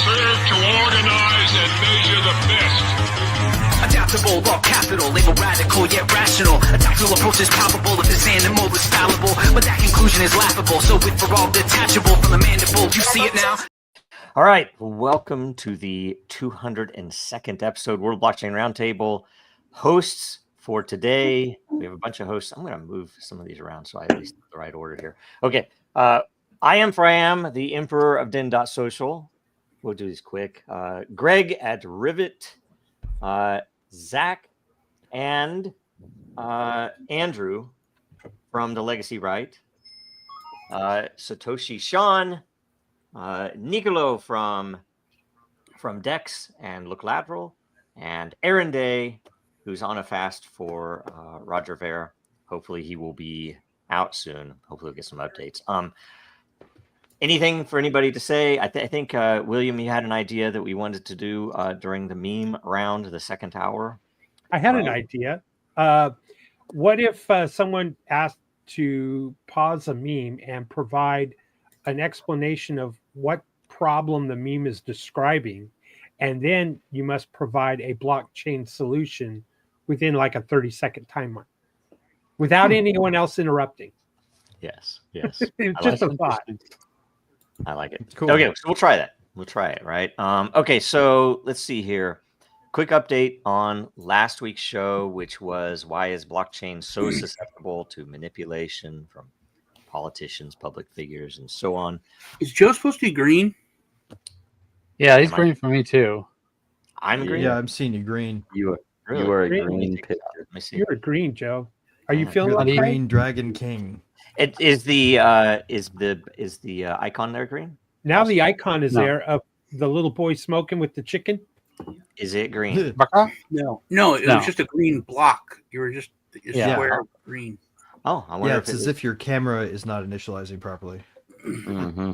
serve to organize and measure the best. Adaptable, all capital, label radical yet rational. A tactical approach is palpable if this animal is fallible, but that conclusion is laughable. So with for all detachable from the mandible, you see it now. All right, welcome to the 202nd episode World Blockchain Roundtable. Hosts for today, we have a bunch of hosts. I'm going to move some of these around so I at least have the right order here. Okay, I am the Emperor of Den.social. We'll do these quick. Greg at Rivet, Zach, and Andrew from the Legacy Right, Satoshi Sean, Nicolo from Dex and Look Lateral, and Aaron Day, who's on a fast for Roger Ver. Hopefully he will be out soon. Hopefully we'll get some updates. Anything for anybody to say? I think, William, you had an idea that we wanted to do during the meme round, the second hour. I had an idea. What if someone asked to pause a meme and provide an explanation of what problem the meme is describing, and then you must provide a blockchain solution within like a 30-second timeline without anyone else interrupting? Yes. It's just a thought. I like it. Cool. Okay, so we'll try that. We'll try it, right? Okay, so let's see here. Quick update on last week's show, which was why is blockchain so susceptible to manipulation from politicians, public figures, and so on. Is Joe supposed to be green? Yeah, he's green for me too. I'm green. Yeah, I'm seeing you green. You Really? are a Green. green Let picture. me see. You're a green, Joe. Are you Yeah, feeling You're the okay? green dragon king. It is the icon there green? Now the icon is No. there of the little boy smoking with the chicken. Is it green? Baka? No, it No. was just a green block. You were just a Yeah. square of green. Oh, I wonder Yeah, if it's as if your camera is not initializing properly. Mm-hmm.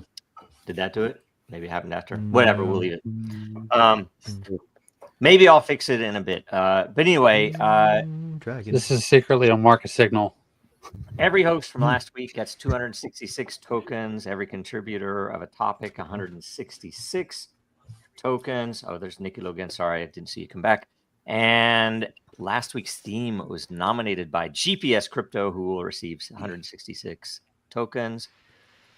did that do it? Maybe it happened after. Whatever, we'll leave it. Mm, Maybe I'll fix it in a bit. But anyway, dragon. This is secretly a market signal. every host from last week gets 266 tokens. Every contributor of a topic, 166 tokens. Oh, there's Nicolo again. Sorry, I didn't see you come back. And last week's theme was nominated by GPS Crypto, who will receive 166 tokens,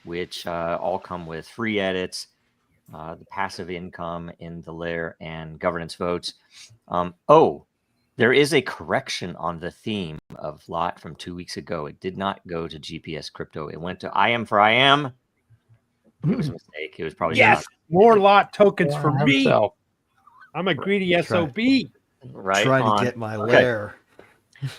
which all come with free edits, the passive income in the layer, and governance votes. There is a correction on the theme of lot from 2 weeks ago. It did not go to GPS Crypto. It went to I am for I am. It was a mistake. It was probably Yes, more lot tokens for me. Himself. I'm a greedy SOB. not right. Trying on. to get my Okay. lair.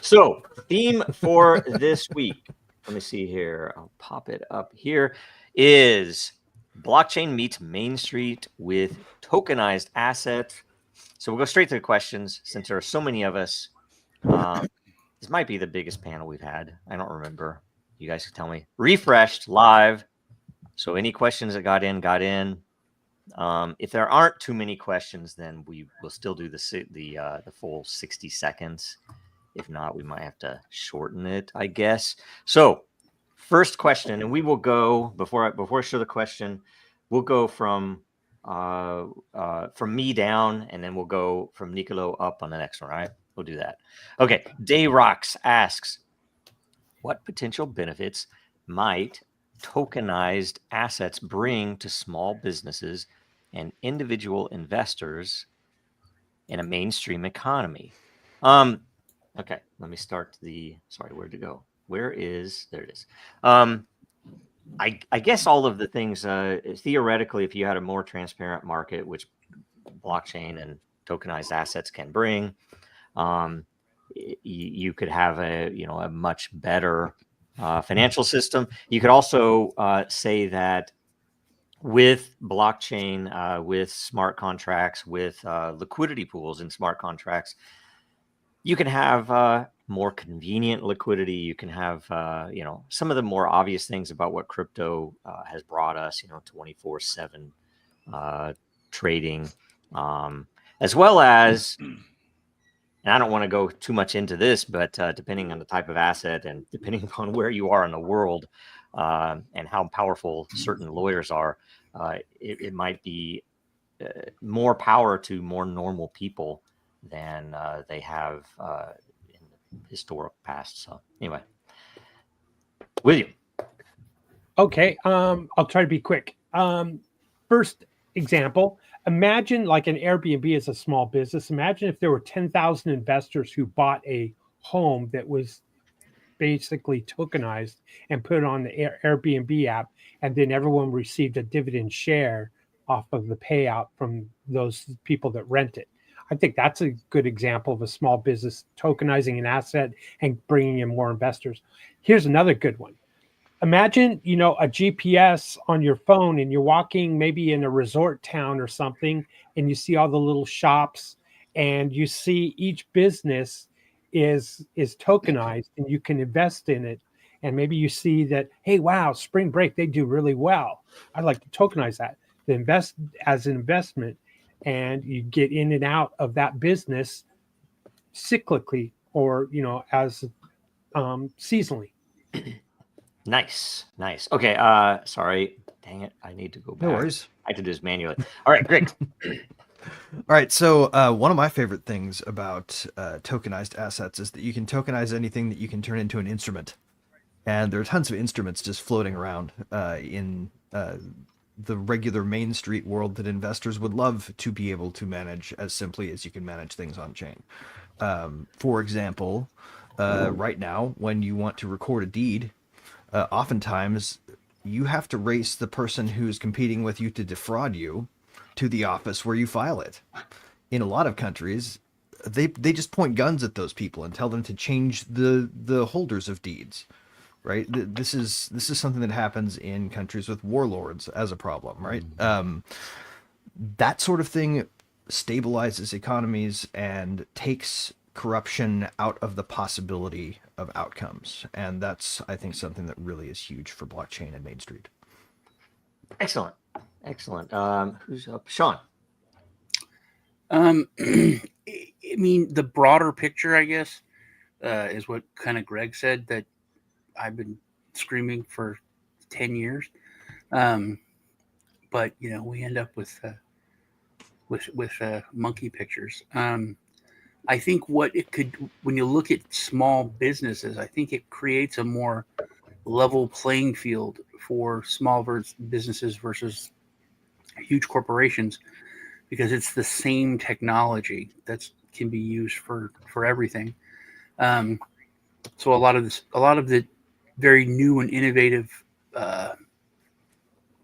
So, theme for this week, let me see here. I'll pop it up here, is blockchain meets Main Street with tokenized assets. So we'll go straight to the questions since there are so many of us. This might be the biggest panel we've had. I don't remember. You guys can tell me. Refreshed live. So any questions that got in. If there aren't too many questions, then we will still do the full 60 seconds. If not, we might have to shorten it, I guess. So first question, and we will go before I show the question. We'll go from me down, and then we'll go from Nicolo up on the next one. All right, we'll do that. Okay, Day Rocks asks, what potential benefits might tokenized assets bring to small businesses and individual investors in a mainstream economy? Okay, let me start where'd it go? There it is. I guess all of the things, theoretically, if you had a more transparent market, which blockchain and tokenized assets can bring, you could have a much better financial system. You could also say that with blockchain, with smart contracts, with liquidity pools and smart contracts, you can have more convenient liquidity. You can have, some of the more obvious things about what crypto has brought us, 24/7 trading, as well as, and I don't want to go too much into this, but depending on the type of asset and depending upon where you are in the world and how powerful certain lawyers are, it might be more power to more normal people than they have in the historic past. So anyway, William. Okay, I'll try to be quick. First example, imagine like an Airbnb is a small business. Imagine if there were 10,000 investors who bought a home that was basically tokenized and put it on the Airbnb app, and then everyone received a dividend share off of the payout from those people that rent it. I think that's a good example of a small business tokenizing an asset and bringing in more investors. Here's another good one. Imagine, a GPS on your phone, and you're walking maybe in a resort town or something, and you see all the little shops, and you see each business is tokenized, and you can invest in it. And maybe you see that, hey, wow, spring break, they do really well. I'd like to tokenize that. To invest as an investment, and you get in and out of that business cyclically, or as seasonally. Nice. Okay. Sorry. Dang it. I need to go back. No worries. I have to do this manually. All right. Great. All right, so one of my favorite things about tokenized assets is that you can tokenize anything that you can turn into an instrument. And there are tons of instruments just floating around in the regular Main Street world that investors would love to be able to manage as simply as you can manage things on chain. For example, right now, when you want to record a deed, oftentimes you have to race the person who's competing with you to defraud you to the office where you file it. In a lot of countries, they just point guns at those people and tell them to change the holders of deeds, right? This is something that happens in countries with warlords as a problem, right? That sort of thing stabilizes economies and takes corruption out of the possibility of outcomes. And that's, I think, something that really is huge for blockchain and Main Street. Excellent. Who's up? Sean. I mean, the broader picture, I guess, is what kind of Greg said that I've been screaming for 10 years. But we end up with monkey pictures. I think what it could, when you look at small businesses, I think it creates a more level playing field for small businesses versus huge corporations, because it's the same technology that can be used for everything. So a lot of the very new and innovative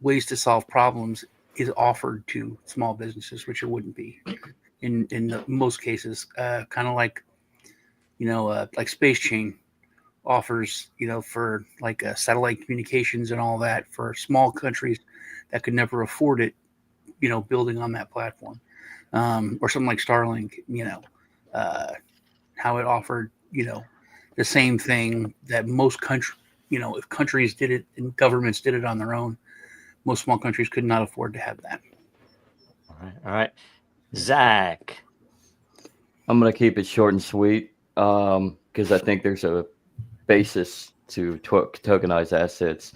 ways to solve problems is offered to small businesses, which it wouldn't be in most cases. Kind of like like Space Chain offers for like satellite communications and all that for small countries that could never afford it, building on that platform, or something like Starlink, how it offered the same thing that most if countries did it and governments did it on their own, most small countries could not afford to have that. All right. Zach. I'm going to keep it short and sweet because I think there's a basis to tokenize assets.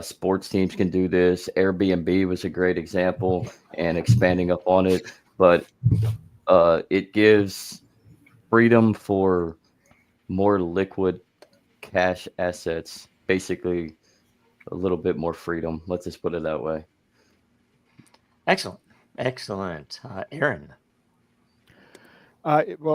Sports teams can do this. Airbnb was a great example, and expanding up on it. But it gives freedom for more liquid cash assets, basically a little bit more freedom. Let's just put it that way. Excellent. Aaron.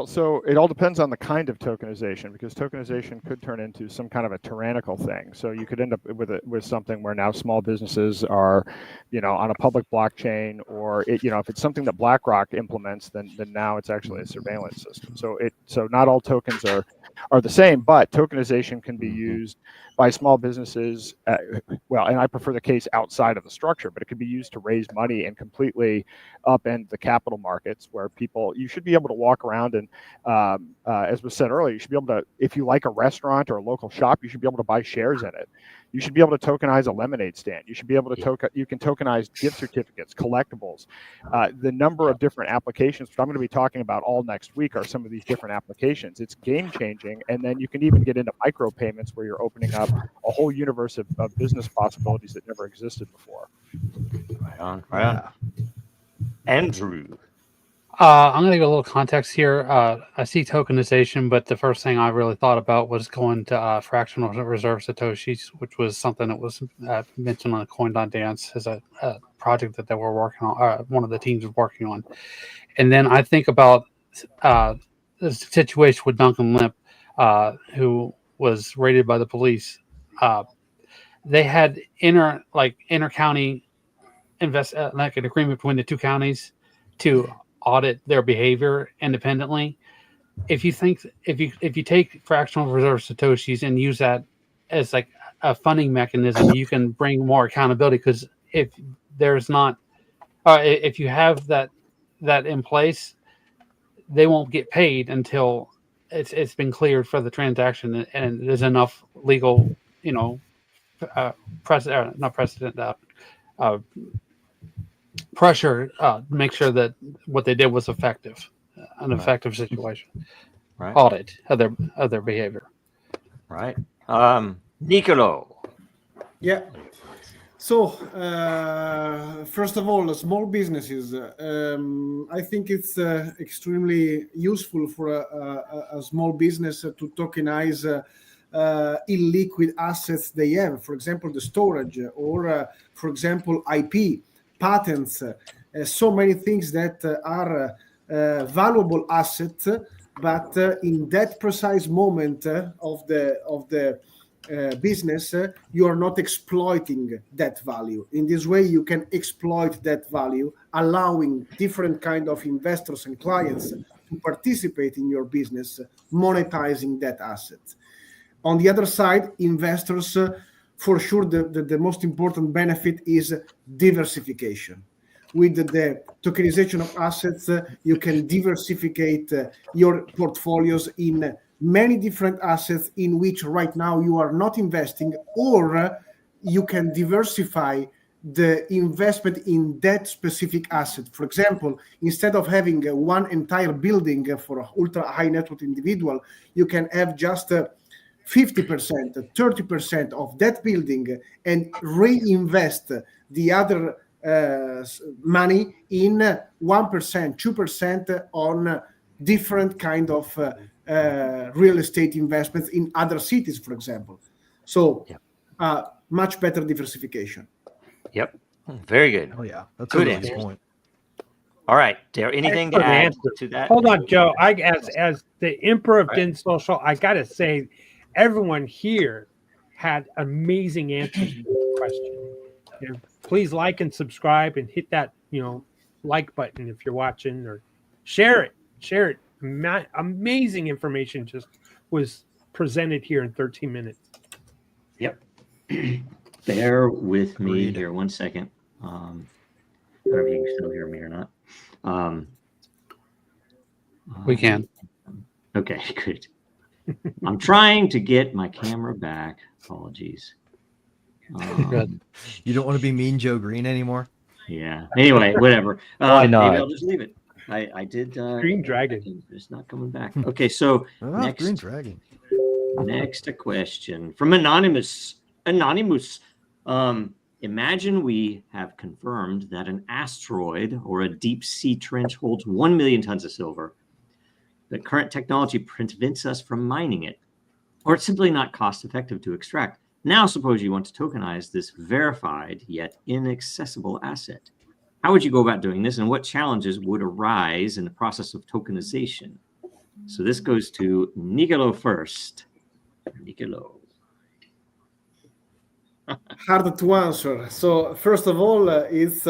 So it all depends on the kind of tokenization, because tokenization could turn into some kind of a tyrannical thing. So you could end up with something where now small businesses are, on a public blockchain, or if it's something that BlackRock implements, then now it's actually a surveillance system. So not all tokens are the same, but tokenization can be used by small businesses. And I prefer the case outside of the structure, but it can be used to raise money and completely upend the capital markets, where you should be able to walk around and, as was said earlier, you should be able to, if you like a restaurant or a local shop, you should be able to buy shares in it. You should be able to tokenize a lemonade stand. You should be able to you can tokenize gift certificates, collectibles. The number of different applications, which I'm going to be talking about all next week, are some of these different applications. It's game changing. And then you can even get into micropayments, where you're opening up a whole universe of business possibilities that never existed before. Right on. Andrew. I'm going to give a little context here. I see tokenization, but the first thing I really thought about was going to fractional reserve Satoshis, which was something that was mentioned on Coin.dance as a project that they were working on, one of the teams was working on. And then I think about the situation with Duncan Limp, who was raided by the police. They had inter-county like an agreement between the two counties to audit their behavior independently. If you take fractional reserve Satoshis and use that as like a funding mechanism, you can bring more accountability, because if there's not, if you have that in place, they won't get paid until it's been cleared for the transaction and there's enough legal, pressure to make sure that what they did was effective, an effective situation, Right. audit of their behavior. Right. Nicolo. Yeah. So, first of all, small businesses. I think it's extremely useful for a small business to tokenize illiquid assets they have. For example, the storage, or for example, IP, patents. So many things that are valuable assets, but in that precise moment of the business, you are not exploiting that value. In this way, you can exploit that value, allowing different kind of investors and clients to participate in your business, monetizing that asset. On the other side, investors, for sure, the most important benefit is diversification. With the tokenization of assets, you can diversify your portfolios in many different assets in which right now you are not investing, or you can diversify the investment in that specific asset. For example, instead of having one entire building for an ultra high net worth individual, you can have just 50%, 30% of that building and reinvest the other money in 1%, 2% on different kind of real estate investments in other cities, for example. So much better diversification. Yep. Very good. Oh yeah, that's Good a answer. good point. All right. Dare anything to Excellent add answer. to that? Hold on, Joe. As the emperor of DIN Social, I gotta say, everyone here had amazing answers to the question. And please like and subscribe and hit that like button if you're watching, or share it. Amazing information just was presented here in 13 minutes. Yep. Bear with me here 1 second. I don't know if you can still hear me or not. We can. Okay, good. I'm trying to get my camera back. Apologies. Good. You don't want to be Mean Joe Green anymore? Yeah. Anyway, whatever. Why Maybe not? I'll just leave it. I did. Green Dragon. It's not coming back. Okay, so next, Green Dragon. next a question from Anonymous. Imagine we have confirmed that an asteroid or a deep sea trench holds 1 million tons of silver. The current technology prevents us from mining it, or it's simply not cost effective to extract. Now, suppose you want to tokenize this verified yet inaccessible asset. How would you go about doing this, and what challenges would arise in the process of tokenization? So this goes to Nicolo first. Nicolo. Hard to answer. So first of all, it's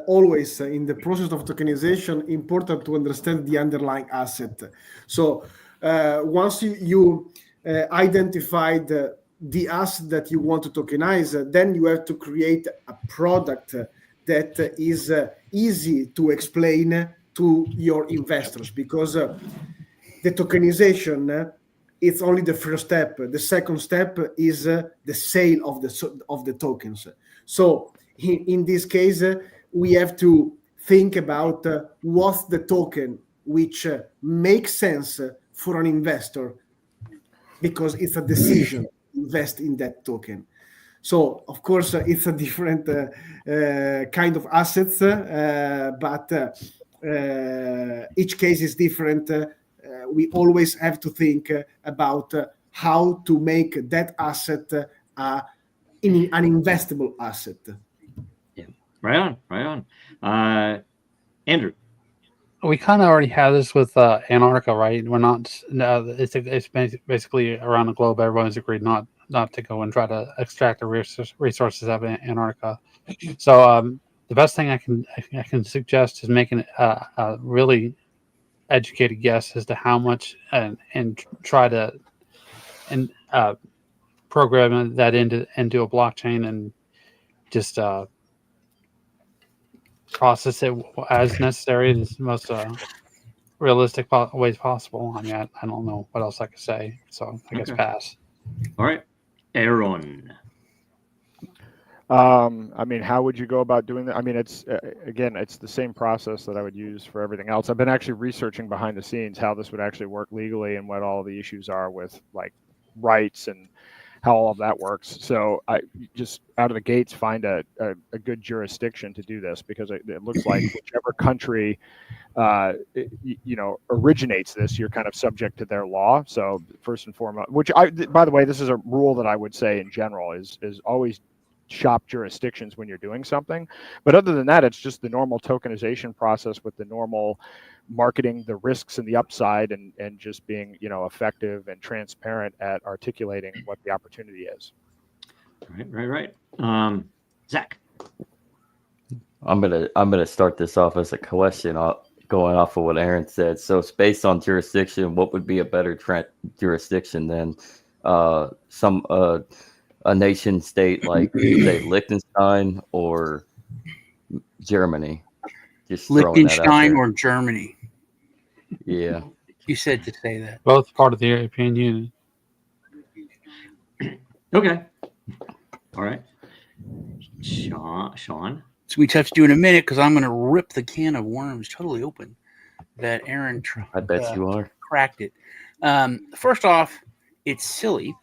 always in the process of tokenization important to understand the underlying asset. So once you identified the asset that you want to tokenize, then you have to create a product that is easy to explain to your investors, because the tokenization, it's only the first step. The second step is the sale of the tokens. So in this case, we have to think about what's the token which makes sense for an investor, because it's a decision to invest in that token. So of course it's a different kind of assets, but each case is different. We always have to think about how to make that asset an investable asset. Yeah, right on. Andrew. We kind of already have this with Antarctica, right? We're not. No, it's basically around the globe. Everyone's agreed not to go and try to extract the resources out of Antarctica. So the best thing I can suggest is making a really educated guess as to how much and try to program that into a blockchain and just process it as necessary in the most realistic ways possible. I mean, I don't know what else I could say, so I guess pass. All right, Aaron. I mean, how would you go about doing that? I mean, it's again, it's the same process that I would use for everything else. I've been actually researching behind the scenes how this would actually work legally and what all the issues are with like rights and how all of that works. So I just out of the gates find a good jurisdiction to do this, because it looks like whichever country originates this, you're kind of subject to their law. So first and foremost, by the way, this is a rule that I would say in general is always shop jurisdictions when you're doing something. But other than that, it's just the normal tokenization process with the normal marketing, the risks and the upside, and just being effective and transparent at articulating what the opportunity is. Right. Zach. I'm gonna start this off as a question, going off of what Aaron said. So it's based on jurisdiction. What would be a better jurisdiction than a nation state like say Liechtenstein or Germany? Just Liechtenstein or Germany. Yeah. You said to say that. Both part of the European Union. Okay. All right. Sean. So we touch you in a minute, because I'm going to rip the can of worms totally open that Aaron I bet you are. cracked it. First off, it's silly.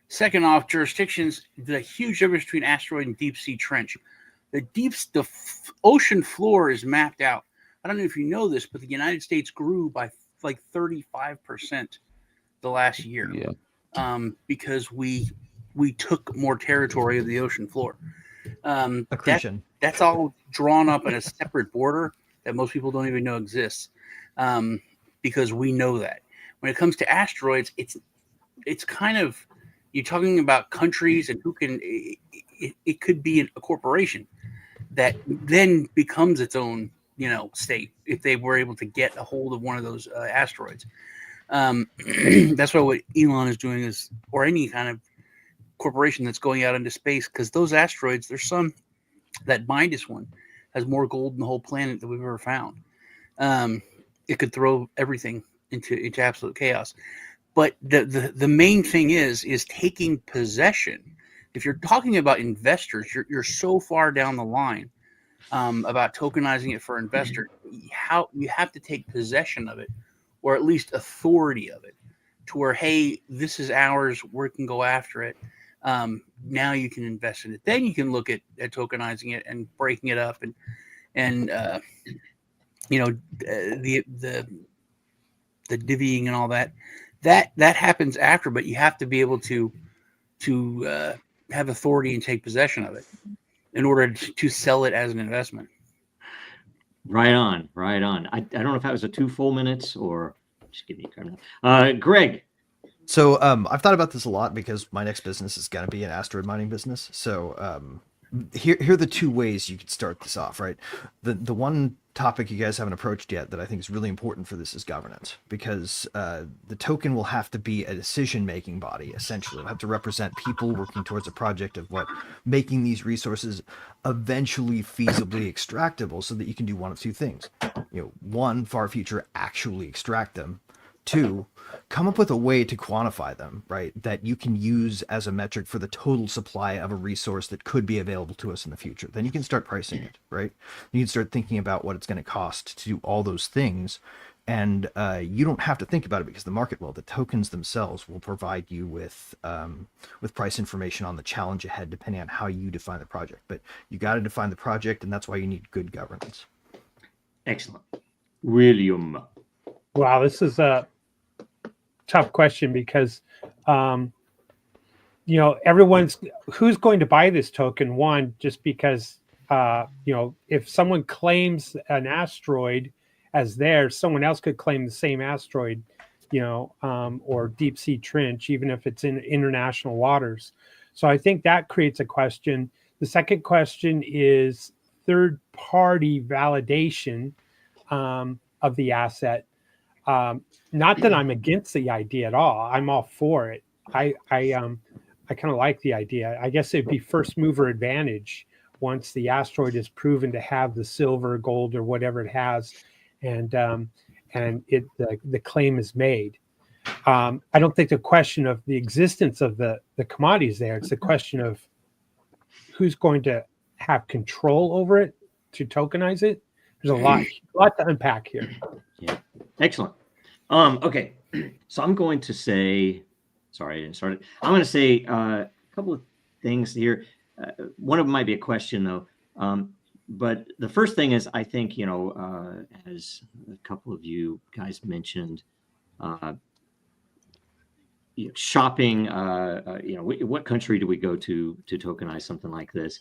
Second off, jurisdictions, the huge difference between asteroid and deep sea trench. The ocean floor is mapped out. I don't know if you know this, but the United States grew by like 35% the last year. Yeah. Because we took more territory of the ocean floor. Accretion. That's all drawn up in a separate border that most people don't even know exists, because we know that. When it comes to asteroids, it's kind of, you're talking about countries and who can. It could be a corporation that then becomes its own state if they were able to get a hold of one of those asteroids. That's why what Elon is doing is, or any kind of corporation that's going out into space, because those asteroids, there's some, that Midas one has more gold than the whole planet that we've ever found. It could throw everything into absolute chaos. But the main thing is taking possession. If you're talking about investors, you're so far down the line about tokenizing it for investors. How you have to take possession of it, or at least authority of it, to where, hey, this is ours, we can go after it. Now you can invest in it. Then you can look at tokenizing it and breaking it up and the divvying and all that. That happens after, but you have to be able to have authority and take possession of it in order to sell it as an investment. Right on. I don't know if that was a 2 full minutes or just give me a card. Greg. So I've thought about this a lot, because my next business is going to be an asteroid mining business. So here are the two ways you could start this off, right? The one topic you guys haven't approached yet that I think is really important for this is governance, because the token will have to be a decision-making body. Essentially, it'll have to represent people working towards a project of making these resources eventually feasibly extractable, so that you can do one of two things. One, far future, actually extract them. Two, come up with a way to quantify them, right? That you can use as a metric for the total supply of a resource that could be available to us in the future. Then you can start pricing it, right? You can start thinking about what it's going to cost to do all those things And you don't have to think about it because the market will. The tokens themselves will provide you with price information on the challenge ahead, depending on how you define the project. But you got to define the project, and that's why you need good governance. Excellent. William. Wow, this is a tough question because, everyone's who's going to buy this token. One, just because, if someone claims an asteroid as theirs, someone else could claim the same asteroid, or deep sea trench, even if it's in international waters. So I think that creates a question. The second question is third party validation of the asset. Not that I'm against the idea at all. I'm all for it. I kind of like the idea. I guess it'd be first mover advantage once the asteroid is proven to have the silver, gold, or whatever it has, and the claim is made. I don't think the question of the existence of the commodity is there. It's the question of who's going to have control over it to tokenize it. There's a lot to unpack here. Yeah, excellent. Okay, so I'm going to say, sorry, I didn't start it. I'm going to say a couple of things here. One of them might be a question though. But the first thing is, I think, as a couple of you guys mentioned, shopping, what country do we go to tokenize something like this?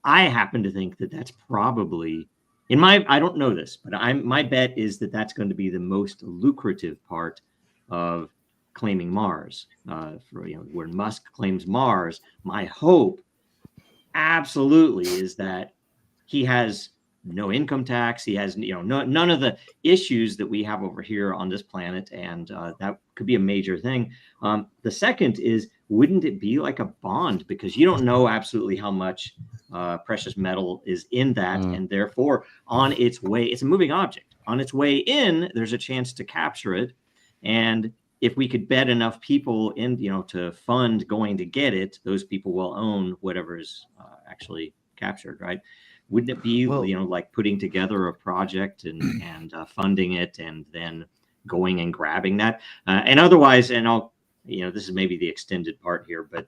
I happen to think that that's probably, I don't know this, but my bet is that that's going to be the most lucrative part of claiming Mars. Where Musk claims Mars, my hope absolutely is that he has no income tax. He has, none of the issues that we have over here on this planet, and that could be a major thing. The second is, wouldn't it be like a bond? Because you don't know absolutely how much precious metal is in that, and therefore, on its way, it's a moving object. On its way in, there's a chance to capture it, and if we could bet enough people in, to fund going to get it, those people will own whatever is actually captured, right? Wouldn't it be, like putting together a project and funding it and then going and grabbing that? And otherwise, and this is maybe the extended part here, but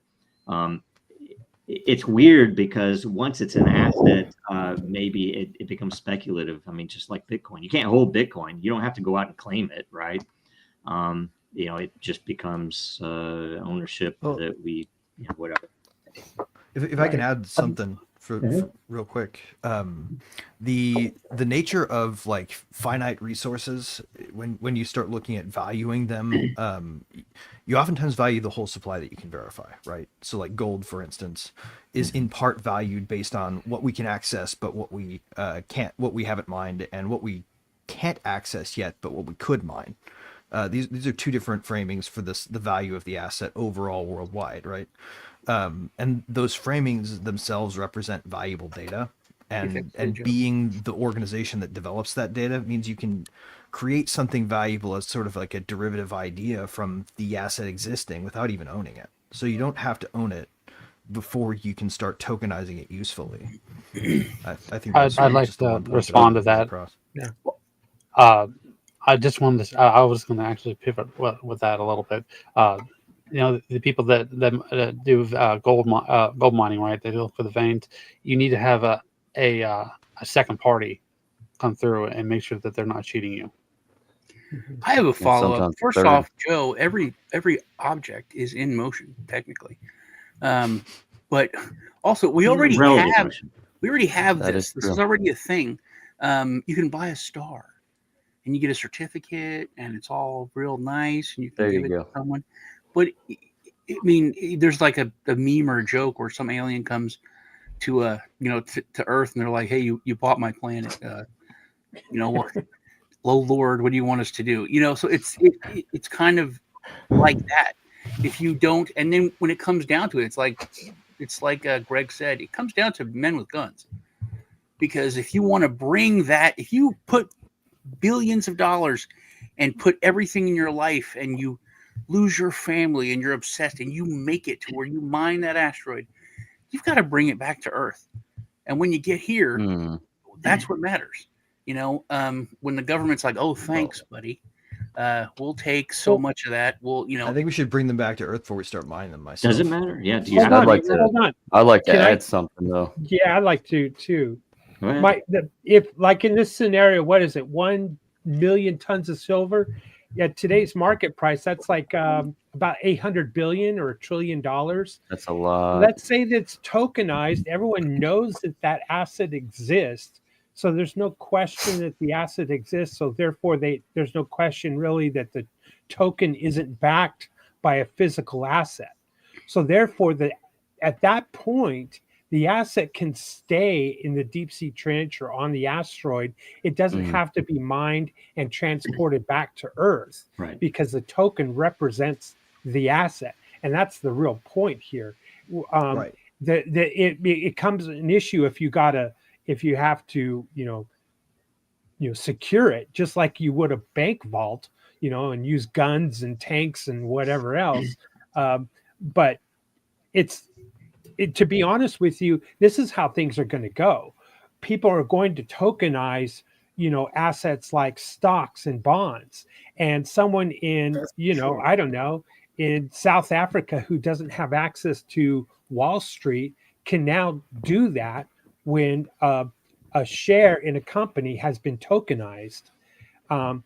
it's weird because once it's an asset, maybe it becomes speculative. I mean, just like Bitcoin, you can't hold Bitcoin. You don't have to go out and claim it, right? It just becomes ownership that we, whatever. If I can add something for real quick, the nature of like finite resources, when you start looking at valuing them, you oftentimes value the whole supply that you can verify, right? So like gold, for instance, is in part valued based on what we can access, but what we haven't mined, and what we can't access yet, but what we could mine. These are two different framings for the value of the asset overall worldwide, right? And those framings themselves represent valuable data, and being the organization that develops that data means you can create something valuable as sort of like a derivative idea from the asset existing without even owning it. So you don't have to own it before you can start tokenizing it usefully. I think I'd like to respond to that. Yeah. I just wanted to. I was going to actually pivot with that a little bit. The people that do gold mining, right? They look for the veins. You need to have a second party come through and make sure that they're not cheating you. I have a follow-up. First off, Joe, every object is in motion technically, but also we already have this. This is already a thing. You can buy a star, and you get a certificate, and it's all real nice, and you can give it to someone. But I mean, there's like a meme or a joke where some alien comes to to Earth, and they're like, "Hey, you bought my planet. What? Low Lord, what do you want us to do?" So it's kind of like that. If you don't, and then when it comes down to it, it's like Greg said, it comes down to men with guns. Because if you want to bring that, if you put billions of dollars and put everything in your life, and you lose your family, and you're obsessed, and you make it to where you mine that asteroid, you've got to bring it back to Earth. And when you get here, that's what matters. when the government's like, "Oh, thanks, buddy, we'll take so much of that." Well, I think we should bring them back to Earth before we start mining them. Myself. Does it matter? Yeah. Do you Hold have on, I'd like hold on. I'd like to Can I- add something though. Yeah, I'd like to too. Go ahead. If like in this scenario, what is it? 1 million tons of silver. At today's market price, that's like about 800 billion or $1 trillion. That's a lot. Let's say that's tokenized. Everyone knows that that asset exists. So there's no question that the asset exists. So therefore, there's no question really that the token isn't backed by a physical asset. So therefore, at that point, the asset can stay in the deep sea trench or on the asteroid. It doesn't have to be mined and transported back to Earth, Right. because the token represents the asset, and that's the real point here. Right. It becomes an issue if you have to secure it, just like you would a bank vault, and use guns and tanks and whatever else. But to be honest with you, this is how things are going to go. People are going to tokenize, assets like stocks and bonds. And someone in, I don't know, in South Africa who doesn't have access to Wall Street can now do that when a share in a company has been tokenized. And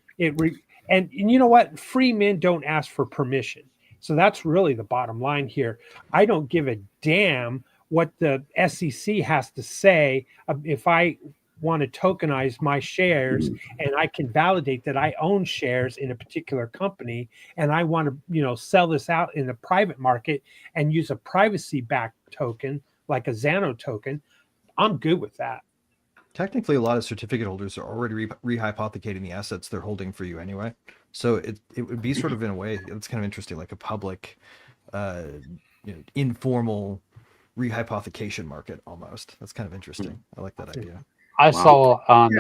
you know what? Free men don't ask for permission. So that's really the bottom line here. I don't give a damn what the SEC has to say if I want to tokenize my shares and I can validate that I own shares in a particular company, and I want to, sell this out in the private market and use a privacy-backed token like a Xano token. I'm good with that. Technically, a lot of certificate holders are already rehypothecating the assets they're holding for you anyway. So it would be sort of, in a way, it's kind of interesting, like a public, informal rehypothecation market almost. That's kind of interesting. I like that idea. I saw on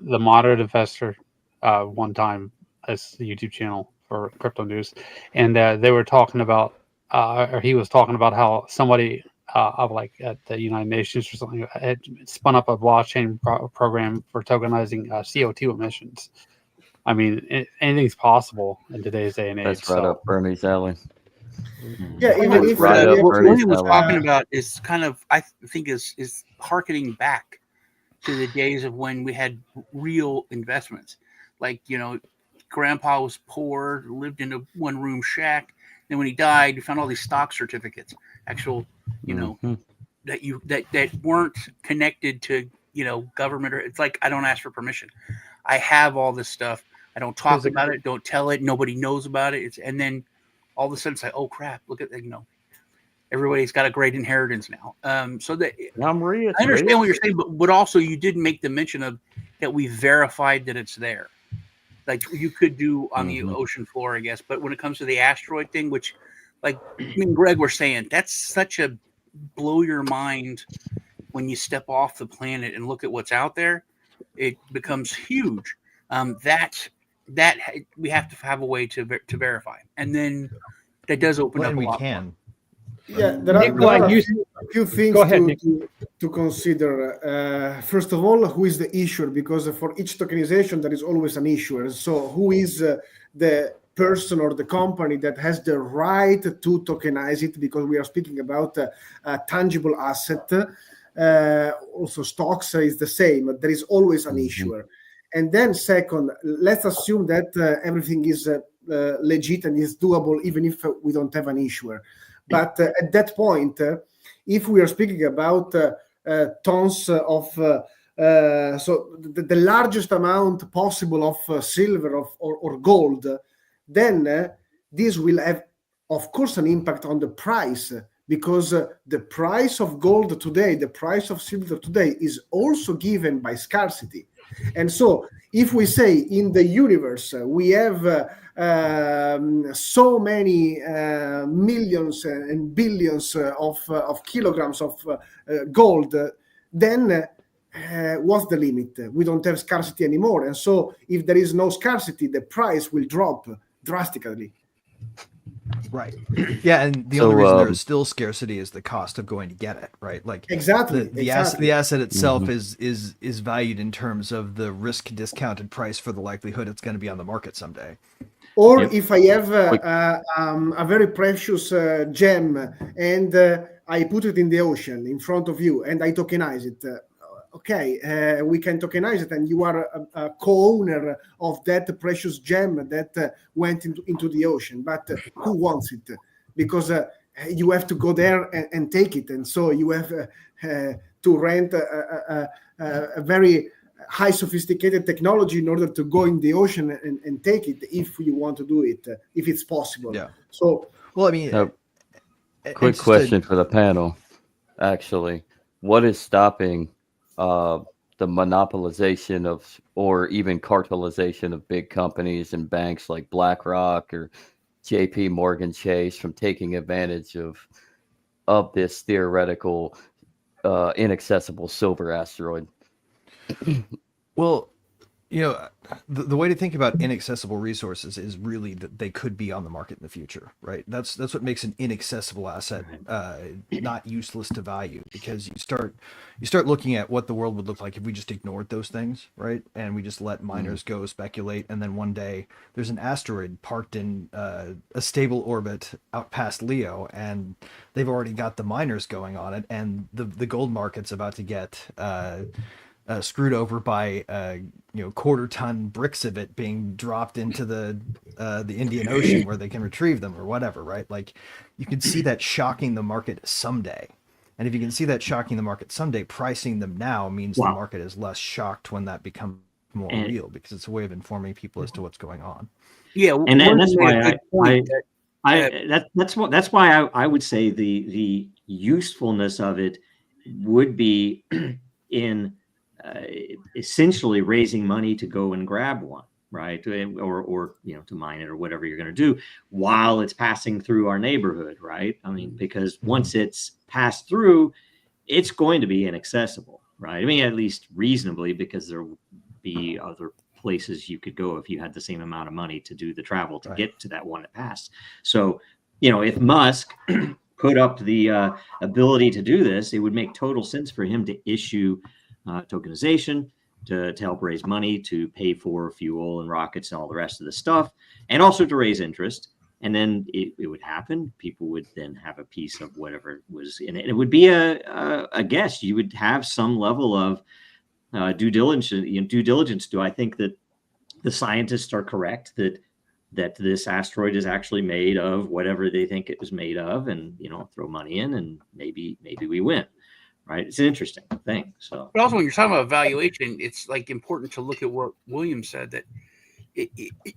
the Moderate Investor one time, as the YouTube channel for crypto news, and they were talking about, or he was talking about how somebody at the United Nations or something had spun up a blockchain program for tokenizing CO2 emissions. I mean, anything's possible in today's day and age. That's right up Bernie's alley. Yeah, even if Right up what Bernie's Bernie was alley. talking about is kind of, I think, is harkening back to the days of when we had real investments. Like, Grandpa was poor, lived in a one-room shack. Then when he died, we found all these stock certificates, actual, that weren't connected to, government. Or it's like, I don't ask for permission. I have all this stuff. I don't talk about it. Don't tell it. Nobody knows about it. And then all of a sudden it's like, oh crap! Look at everybody's got a great inheritance now. So that I'm rich. I understand what you're saying, but also you did make the mention of that we verified that it's there. Like you could do on the ocean floor, I guess. But when it comes to the asteroid thing, which, like me and Greg were saying, that's such a blow your mind when you step off the planet and look at what's out there. It becomes huge. That we have to have a way to verify, and then that does open up. When a we lot can. Yeah, there are a few things Go ahead, to consider. First of all, who is the issuer? Because for each tokenization, there is always an issuer. So who is the person or the company that has the right to tokenize it? Because we are speaking about a tangible asset. Also, stocks is the same. There is always an issuer. And then second, let's assume that everything is legit and is doable, even if we don't have an issuer. But at that point, if we are speaking about tons of, so the largest amount possible of silver or gold, then this will have, of course, an impact on the price, because the price of gold today, the price of silver today is also given by scarcity. And so if we say in the universe we have so many millions and billions of kilograms of gold, then what's the limit? We don't have scarcity anymore. And so if there is no scarcity, the price will drop drastically. Right. Yeah, and the So, only reason there's still scarcity is the cost of going to get it, right? Like Exactly. the asset itself is valued in terms of the risk discounted price for the likelihood it's going to be on the market someday. Or if I have a very precious gem and I put it in the ocean in front of you and I tokenize it, we can tokenize it and you are a co-owner of that precious gem that went into the ocean. But who wants it? Because you have to go there and take it. And so you have to rent a very high sophisticated technology in order to go in the ocean and take it if you want to do it, if it's possible. Yeah. So, well, I mean, quick question for the panel, actually. What is stopping the monopolization of, or even cartelization of big companies and banks like BlackRock or JP Morgan Chase from taking advantage of this theoretical inaccessible silver asteroid? Well, the way to think about inaccessible resources is really that they could be on the market in the future, right? That's what makes an inaccessible asset not useless to value, because you start looking at what the world would look like if we just ignored those things, right? And we just let miners go speculate, and then one day there's an asteroid parked in a stable orbit out past Leo, and they've already got the miners going on it, and the gold market's about to get screwed over by quarter-ton bricks of it being dropped into the Indian Ocean where they can retrieve them or whatever, right? Like, you can see that shocking the market someday. And if you can see that shocking the market someday, pricing them now means the market is less shocked when that becomes more real, because it's a way of informing people as to what's going on. Yeah, and that's why that's why I would say the usefulness of it would be in essentially raising money to go and grab one, right? Or to mine it or whatever you're going to do while it's passing through our neighborhood, right? I mean, because once it's passed through, it's going to be inaccessible, right? I mean, at least reasonably, because there will be other places you could go if you had the same amount of money to do the travel to get to that one that passed. So, if Musk put up the ability to do this, it would make total sense for him to issue tokenization to help raise money to pay for fuel and rockets and all the rest of the stuff, and also to raise interest. And then it would happen. People would then have a piece of whatever was in it. It would be a guess. You would have some level of due diligence. Do I think that the scientists are correct that this asteroid is actually made of whatever they think it was made of, and throw money in and maybe we win. Right, it's an interesting thing. So, but also when you're talking about valuation, it's like important to look at what William said, that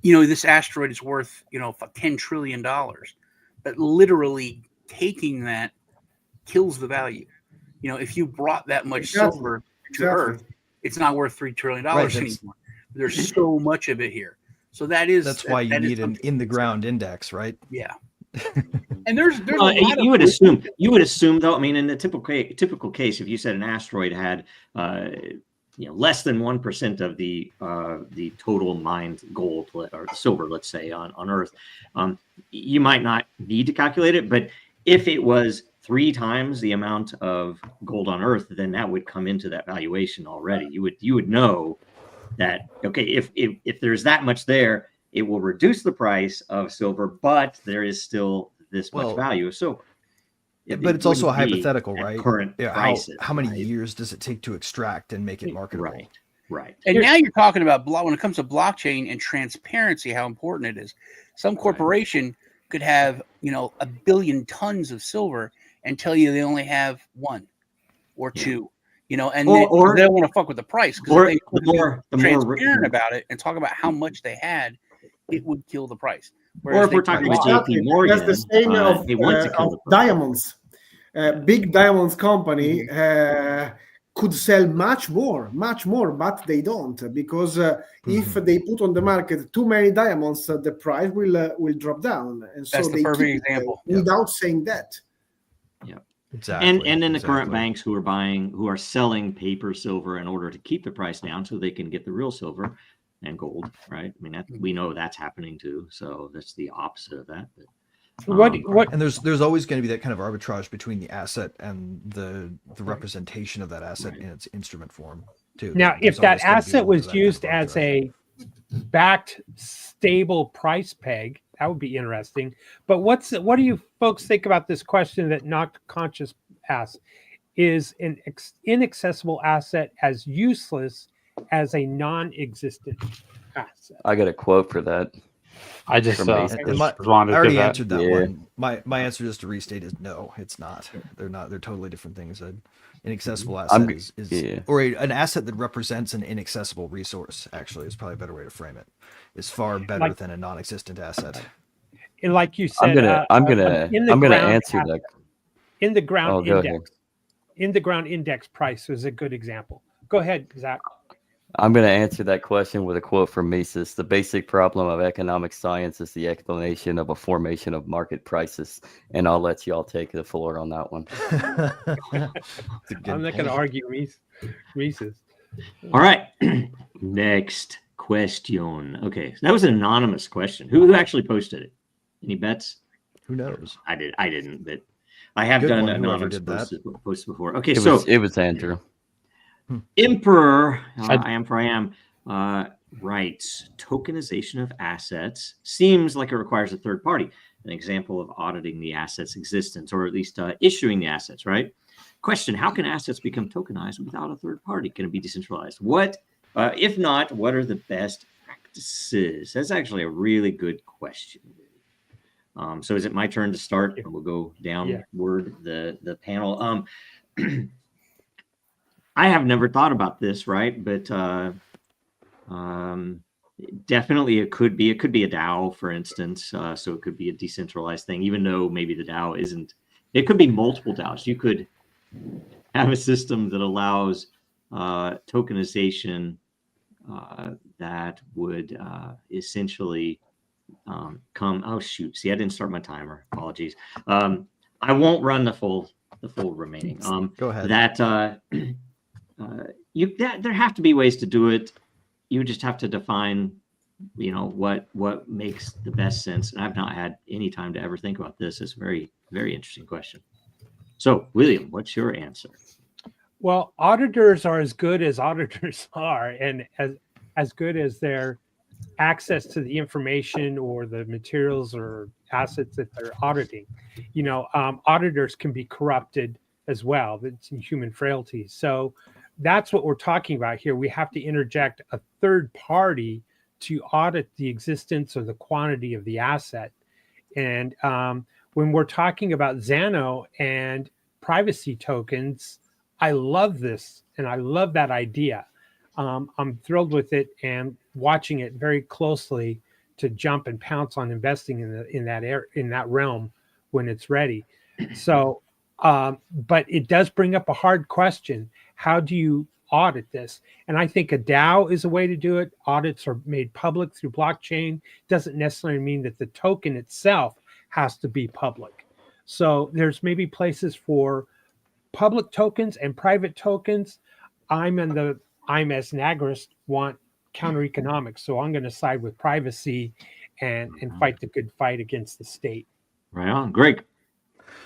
this asteroid is worth $10 trillion, but literally taking that kills the value. If you brought that much silver to Earth, it's not worth $3 trillion anymore. There's so much of it here, so that's why you need an in the ground index, right? Yeah. And there's you would assume though. I mean, in the typical case, if you said an asteroid had less than 1% of the total mined gold or silver, let's say on Earth, you might not need to calculate it. But if it was 3 times the amount of gold on Earth, then that would come into that valuation already. You would know that if there's that much there, it will reduce the price of silver, but there is still this much value of silver. But it's also hypothetical, right? Current prices. How many years does it take to extract and make it marketable? Right. And now you're talking about when it comes to blockchain and transparency, how important it is. Some corporation could have 1 billion tons of silver and tell you they only have 1 or 2. And they don't want to fuck with the price, because if they were transparent about it and talk about how much they had, it would kill the price. Or if we're talking about JP Morgan, that's the same of diamonds. Big diamonds company could sell much more, but they don't, because if they put on the market too many diamonds, the price will drop down. And so that's the perfect example. Without saying that. Yeah. Exactly. And then the current banks who are selling paper silver in order to keep the price down so they can get the real silver and gold, right? I mean, we know that's happening too. So that's the opposite of that. What And there's always going to be that kind of arbitrage between the asset and the representation of that asset in its instrument form too. now, There's if that always gonna be a asset little bit was of that kind of used as arbitrage. a backed stable price peg, that would be interesting. But what do you folks think about this question that Not Conscious asked? Is an inaccessible asset as useless as a non-existent asset? I got a quote for that. I just From Mason. And I responded to already that. answered that Yeah. one. My answer, just to restate, is no. It's not. They're not. They're totally different things. An inaccessible asset is yeah. or an asset that represents an inaccessible resource. Actually, is probably a better way to frame it. Is far better Like- than a non-existent asset. And like you said, I'm gonna in the I'm gonna ground answer asset- that. in the ground Oh, go ahead. index. In the ground index price is a good example. Go ahead, Zach. I'm going to answer that question with a quote from Mises. The basic problem of economic science is the explanation of a formation of market prices. And I'll let y'all take the floor on that one. I'm not going to argue Mises. All right. Next question. Okay, that was an anonymous question. Who actually posted it? Any bets? Who knows? I didn't, but I have Good done one, whoever anonymous did that. posts before. Okay, It was Andrew. Emperor, I am, writes, tokenization of assets seems like it requires a third party, an example of auditing the asset's existence, or at least issuing the assets, right? Question, how can assets become tokenized without a third party? Can it be decentralized? What, if not, what are the best practices? That's actually a really good question. So is it my turn to start? We'll go downward the panel. I have never thought about this, right? But definitely it could be a DAO, for instance. So it could be a decentralized thing, even though maybe the DAO isn't. It could be multiple DAOs. You could have a system that allows tokenization that would essentially come. Oh shoot! See, I didn't start my timer. Apologies. I won't run the full remaining. Go ahead. There have to be ways to do it. You just have to define, what makes the best sense. And I've not had any time to ever think about this. It's a very, very interesting question. So, William, what's your answer? Well, auditors are as good as auditors are, and as good as their access to the information or the materials or assets that they're auditing. Auditors can be corrupted as well. That's human frailty. So that's what we're talking about here. We have to interject a third party to audit the existence or the quantity of the asset. And when we're talking about Xano and privacy tokens, I love this and I love that idea. I'm thrilled with it and watching it very closely to jump and pounce on investing in that realm when it's ready. So, but it does bring up a hard question. How do you audit this? And I think a DAO is a way to do it. Audits are made public through blockchain. Doesn't necessarily mean that the token itself has to be public. So there's maybe places for public tokens and private tokens. I'm as an agorist want counter economics, so I'm going to side with privacy and fight the good fight against the state. Right on, Greg.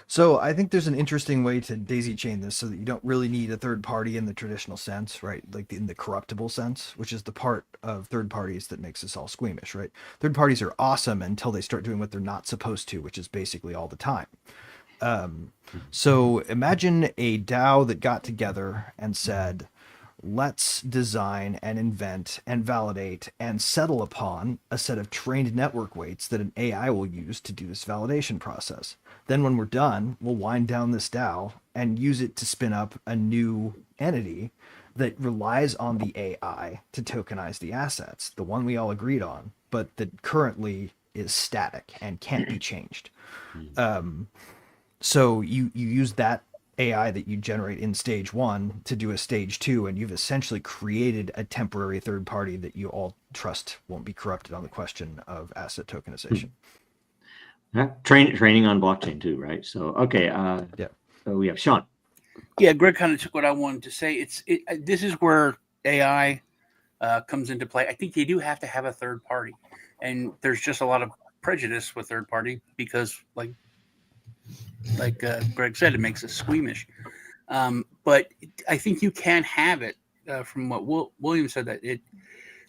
So I think there's an interesting way to daisy chain this so that you don't really need a third party in the traditional sense, right? Like in the corruptible sense, which is the part of third parties that makes us all squeamish, right? Third parties are awesome until they start doing what they're not supposed to, which is basically all the time. So imagine a DAO that got together and said, let's design and invent and validate and settle upon a set of trained network weights that an AI will use to do this validation process. Then when we're done, we'll wind down this DAO and use it to spin up a new entity that relies on the AI to tokenize the assets, the one we all agreed on, but that currently is static and can't be changed. So you use that AI that you generate in stage 1 to do a stage 2, and you've essentially created a temporary third party that you all trust won't be corrupted on the question of asset tokenization. Training on blockchain too, right? So okay, so we have Sean. Yeah, Greg kind of took what I wanted to say. This is where AI comes into play. I think they do have to have a third party, and there's just a lot of prejudice with third party because, like Greg said, it makes us squeamish. But I think you can have it from what William said, that it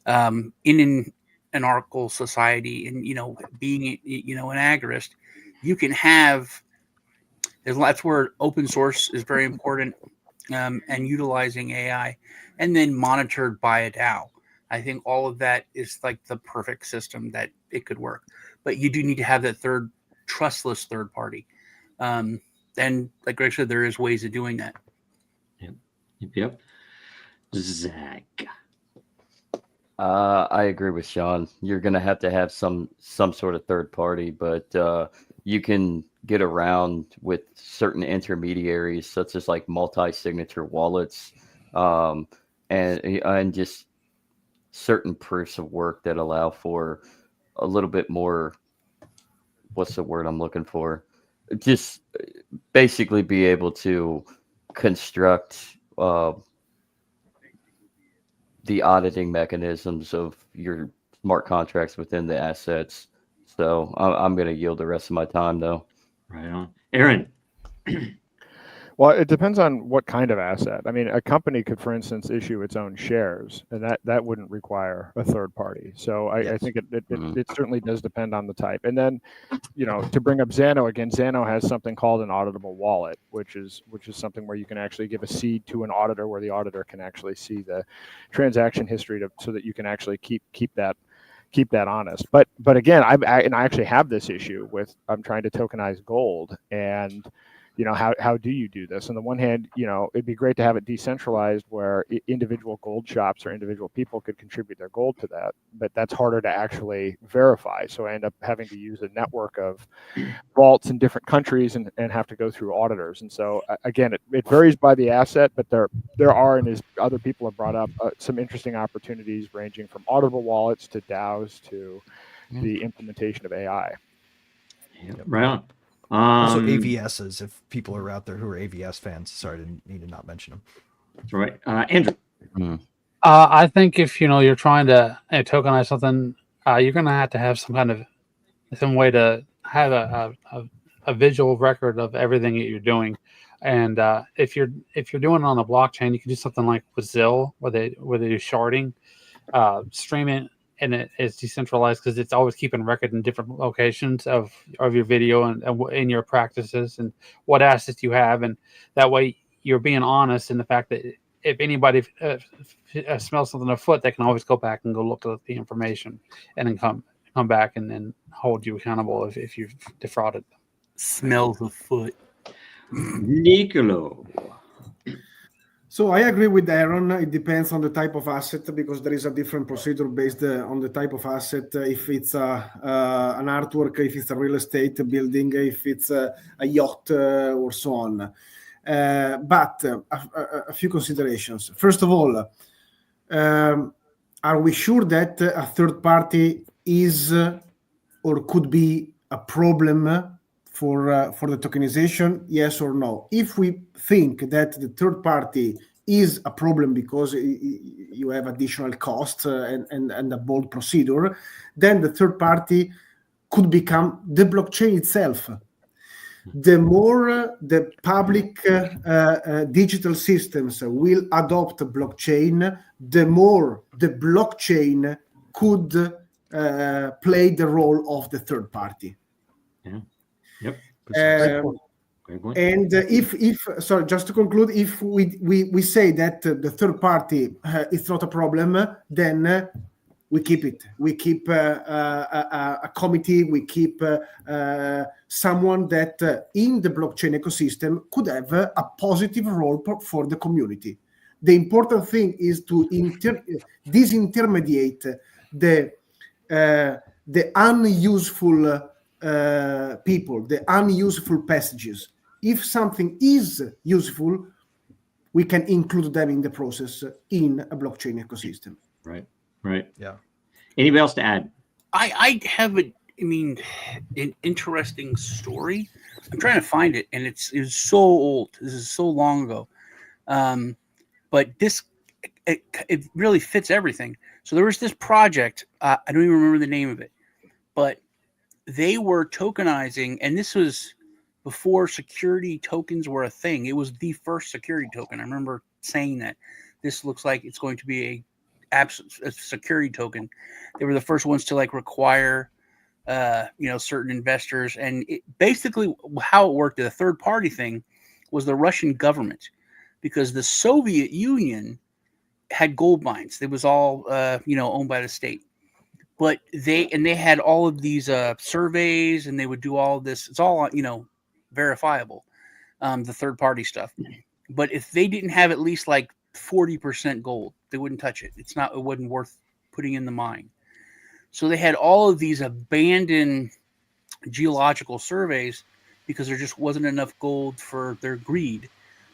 in an anarchical society, and being an agorist, you can have. That's where open source is very important, and utilizing AI, and then monitored by a DAO. I think all of that is like the perfect system that it could work. But you do need to have that trustless third party. And like Greg said, there is ways of doing that. Yep. Zach. I agree with Sean. You're going to have some sort of third party, but you can get around with certain intermediaries, such as like multi-signature wallets, and just certain proofs of work that allow for a little bit more. What's the word I'm looking for? Just basically be able to construct the auditing mechanisms of your smart contracts within the assets. So I'm going to yield the rest of my time, though. Right on. Aaron. Well, it depends on what kind of asset. I mean, a company could, for instance, issue its own shares, and that wouldn't require a third party. So I think it certainly does depend on the type. And then, to bring up Xano again, Xano has something called an auditable wallet, which is something where you can actually give a seed to an auditor, where the auditor can actually see the transaction history so that you can actually keep that honest. But again, I actually have this issue with, I'm trying to tokenize gold, and how do you do this? On the one hand, it'd be great to have it decentralized, where individual gold shops or individual people could contribute their gold to that, but that's harder to actually verify. So I end up having to use a network of vaults in different countries and have to go through auditors. And so again, it varies by the asset, but there are, and as other people have brought up, some interesting opportunities ranging from auditable wallets to DAOs to the implementation of AI. Right on. Also AVSs, if people are out there who are AVS fans. Sorry, I didn't need to not mention them. That's right. Andrew. I think if you're trying to tokenize something, you're going to have some way to have a visual record of everything that you're doing. And if you're doing it on a blockchain, you can do something like with Zill, where they do sharding, stream it. And it's decentralized because it's always keeping record in different locations of your video and in your practices and what assets you have. And that way you're being honest in the fact that if anybody smells something afoot, they can always go back and go look at the information and then come back and then hold you accountable if you've defrauded them. Smells afoot. Nicolo. So I agree with Aaron. It depends on the type of asset, because there is a different procedure based on the type of asset. If it's an artwork, if it's a real estate building, if it's a yacht, or so on. But a few considerations. First of all, are we sure that a third party is or could be a problem for the tokenization? Yes or no? If we think that the third party is a problem because you have additional costs and a bold procedure, then the third party could become the blockchain itself. The more the public digital systems will adopt blockchain, the more the blockchain could play the role of the third party. Yeah. Yep. And sorry, just to conclude, if we say that the third party is not a problem, then we keep it. We keep a committee. We keep someone that in the blockchain ecosystem could have a positive role for the community. The important thing is to disintermediate the unuseful people, the unuseful passages. If something is useful, we can include them in the process in a blockchain ecosystem. Right. Right. Yeah. Anybody else to add? I have an interesting story. I'm trying to find it, and it's so old. This is so long ago. But it really fits everything. So there was this project. I don't even remember the name of it, but they were tokenizing, and this was before security tokens were a thing. It was the first security token. I remember saying that this looks like it's going to be a security token. They were the first ones to like require, certain investors, and basically how it worked. The third party thing was the Russian government, because the Soviet Union had gold mines. It was all owned by the state. But they had all of these surveys, and they would do all of this. It's all verifiable, the third party stuff. But if they didn't have at least like 40% gold, they wouldn't touch it. It wasn't worth putting in the mine. So they had all of these abandoned geological surveys because there just wasn't enough gold for their greed.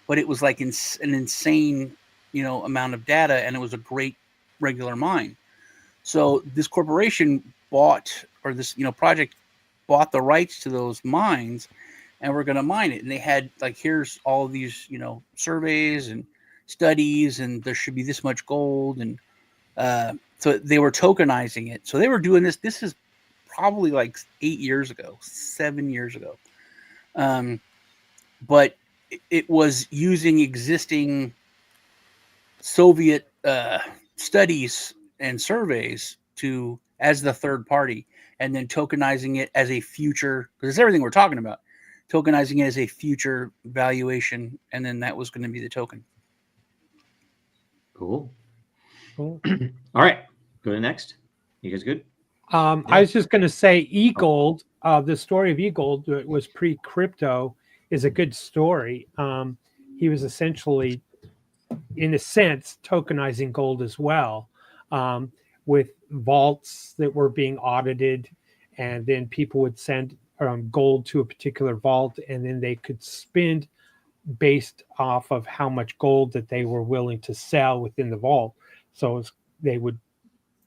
But it was like an insane, amount of data, and it was a great regular mine. So this corporation project bought the rights to those mines, and we're going to mine it. And they had like, here's all of these, surveys and studies, and there should be this much gold. And so they were tokenizing it. So they were doing this. This is probably like 7 years ago. But it was using existing Soviet studies and surveys as the third party, and then tokenizing it as a future, because it's everything we're talking about, tokenizing it as a future valuation, and then that was going to be the token. Cool. All right, go to next. You guys good? I was just going to say eGold, the story of eGold was pre-crypto, is a good story. He was essentially, in a sense, tokenizing gold as well, with vaults that were being audited, and then people would send gold to a particular vault, and then they could spend based off of how much gold that they were willing to sell within the vault. So they would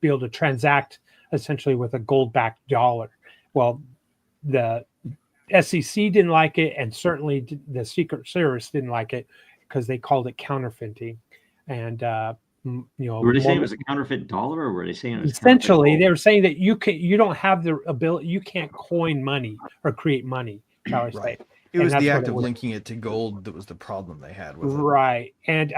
be able to transact essentially with a gold-backed dollar. Well, the SEC didn't like it, and certainly the Secret Service didn't like it, because they called it counterfeiting. And were they saying it was a counterfeit dollar, or were they saying it was essentially they were saying that you don't have the ability, you can't coin money or create money, shall I say. Right. It was the act of linking it to gold that was the problem they had with it. Right. And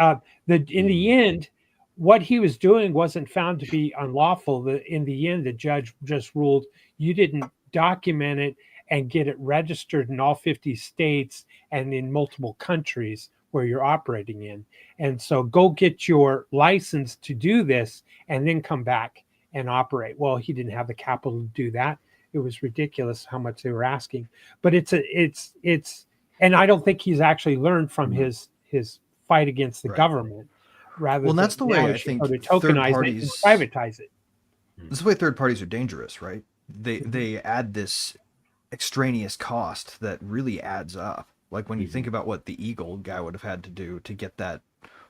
in the end, what he was doing wasn't found to be unlawful. In the end, the judge just ruled you didn't document it and get it registered in all 50 states and in multiple countries where you're operating in. And so go get your license to do this and then come back and operate. Well, he didn't have the capital to do that. It was ridiculous how much they were asking. But it's and I don't think he's actually learned from his fight against the government. Well, that's the way I think to tokenize it and privatize it. This is the way third parties are dangerous, right? They add this extraneous cost that really adds up. Like when you think about what the eGold guy would have had to do to get that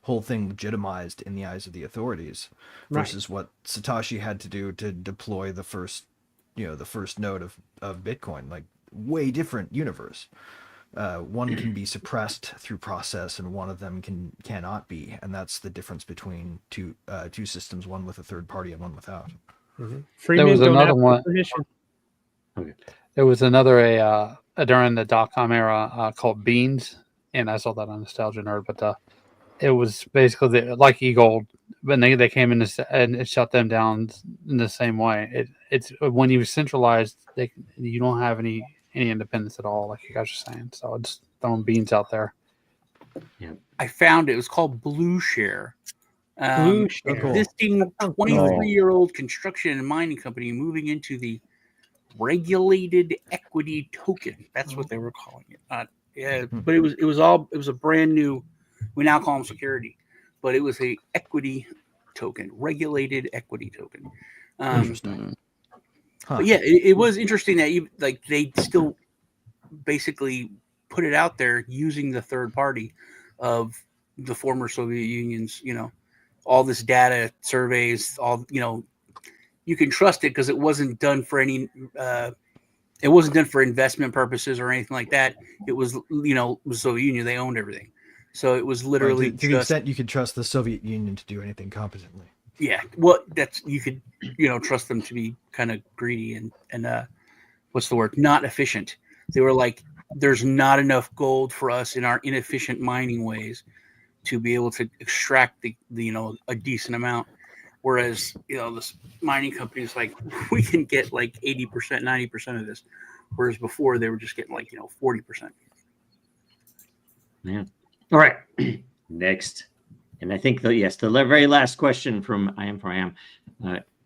whole thing legitimized in the eyes of the authorities versus what Satoshi had to do to deploy the first node of Bitcoin, like way different universe. One can be suppressed through process, and one of them cannot be, and that's the difference between two systems, one with a third party and one without. Mm-hmm. There was another one. Okay. There was another during the .com era called Beans, and I saw that on Nostalgia Nerd, but it was basically like eGold, but they came in and it shut them down in the same way. It's when you centralized, you don't have any independence at all, like you guys are saying. So it's throwing beans out there. Yeah, I found it was called Blue Share. Blueshare. Existing 23-year-old construction and mining company moving into the regulated equity token. That's what they were calling it. But it was a brand new. We now call them security, but it was a equity token, regulated equity token. Interesting. But yeah, it was interesting that they still basically put it out there using the third party of the former Soviet Union's, all this data, surveys, all, you can trust it because it wasn't done for any, it wasn't done for investment purposes or anything like that. It was, the Soviet Union, they owned everything. So it was literally to the extent you could trust the Soviet Union to do anything competently. Yeah, well, you could, trust them to be kind of greedy and what's the word? Not efficient. They were like, there's not enough gold for us in our inefficient mining ways to be able to extract the a decent amount. Whereas, this mining company is like, we can get like 80%, 90% of this. Whereas before they were just getting like, 40%. Yeah. All right. Next. And I think the very last question from I Am.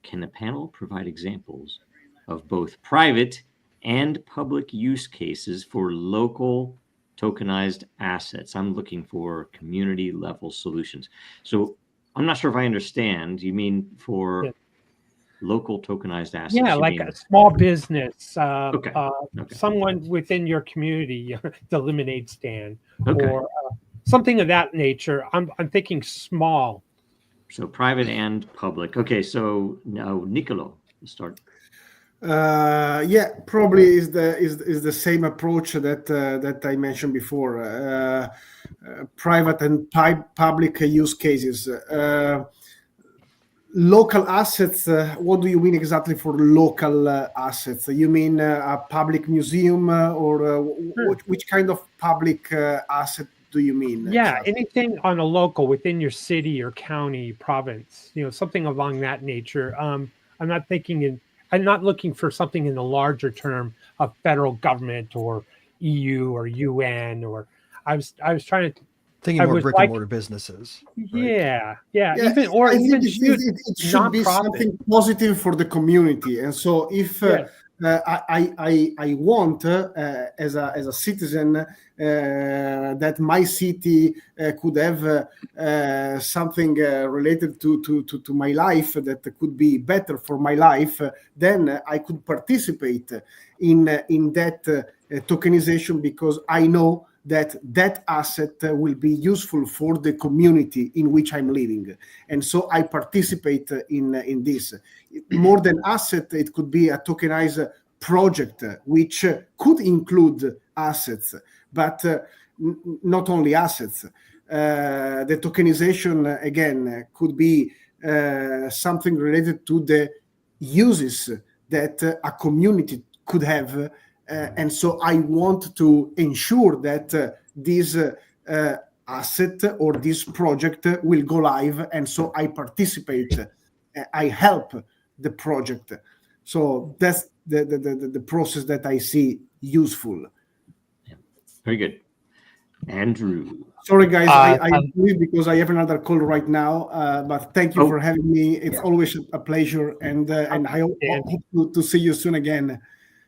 Can the panel provide examples of both private and public use cases for local tokenized assets? I'm looking for community level solutions. So I'm not sure if I understand. You mean for local tokenized assets? Yeah, you like mean... a small business, Okay. someone within your community, the lemonade stand, Okay. or something of that nature. I'm thinking small. So private and public. Okay, so now Nicolo, let's start. Yeah, probably is the same approach that I mentioned before. Private and public use cases. Local assets. What do you mean exactly for local assets? You mean a public museum or which kind of public asset do you mean? Yeah, exactly? anything on a local within your city or county, province, something along that nature. I'm not looking for something in the larger term of federal government or EU or UN, or I was trying to thinking more brick and mortar businesses. Right? Yeah. I think it should be something positive for the community. And so if I want as a citizen that my city could have something related to my life that could be better for my life, then I could participate in that tokenization, because I know that asset will be useful for the community in which I'm living. And so I participate in this. More than asset, it could be a tokenized project, which could include assets, but not only assets. The tokenization, again, could be something related to the uses that a community could have. And so I want to ensure that this asset or this project will go live. And so I participate, I help the project. So that's the process that I see useful. Yeah. Very good. Andrew. Sorry, guys, I leave because I have another call right now. But thank you for having me. It's always a pleasure. And I hope to see you soon again.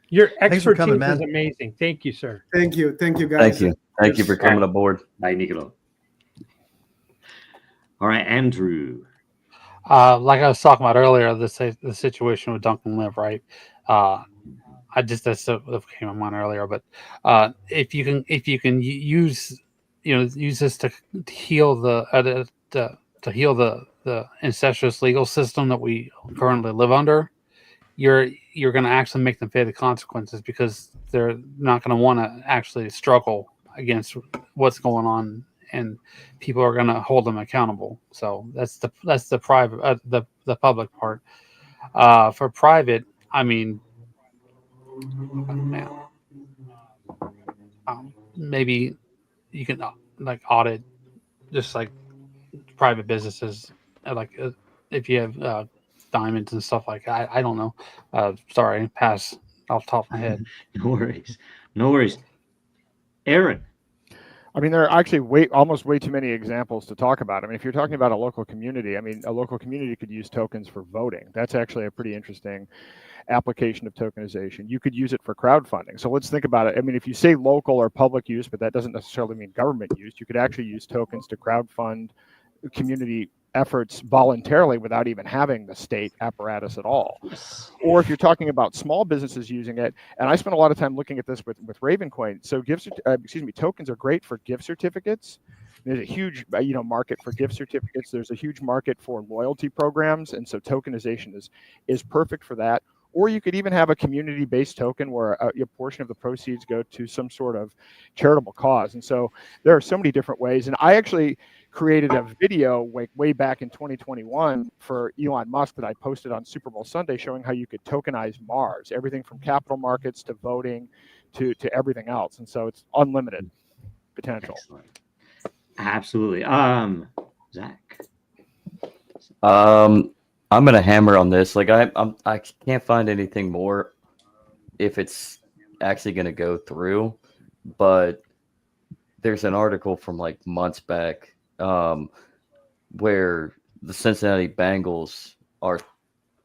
Your expertise for coming, is amazing. Thank you, sir. Thank you, guys. Thank you for coming aboard. Bye, Nicolo. All right, Andrew. Like I was talking about earlier, the situation with Duncan Live, right? That's what came to mind earlier. But if you can use this to heal the incestuous legal system that we currently live under, you're going to actually make them pay the consequences, because they're not going to want to actually struggle against what's going on, and people are going to hold them accountable. So that's the private, the public part. For private, I mean, maybe you can like audit just like private businesses, like if you have diamonds and stuff like that. I don't know. Sorry, pass off the top of my head. No worries. Aaron. I mean, there are actually almost way too many examples to talk about. I mean, if you're talking about a local community, I mean, a local community could use tokens for voting. That's actually a pretty interesting application of tokenization. You could use it for crowdfunding. So let's think about it. I mean, if you say local or public use, but that doesn't necessarily mean government use, you could actually use tokens to crowdfund community efforts voluntarily without even having the state apparatus at all. Or if you're talking about small businesses using it, and I spent a lot of time looking at this with Ravencoin. So tokens are great for gift certificates. There's a huge market for gift certificates. There's a huge market for loyalty programs, and so tokenization is perfect for that. Or you could even have a community-based token where a portion of the proceeds go to some sort of charitable cause. And so there are so many different ways. And I actually created a video way back in 2021 for Elon Musk that I posted on Super Bowl Sunday showing how you could tokenize Mars, everything from capital markets to voting to everything else. And so it's unlimited potential. Excellent. Absolutely. Zach. I'm gonna hammer on this. Like I can't find anything more if it's actually gonna go through, but there's an article from like months back where the Cincinnati Bengals are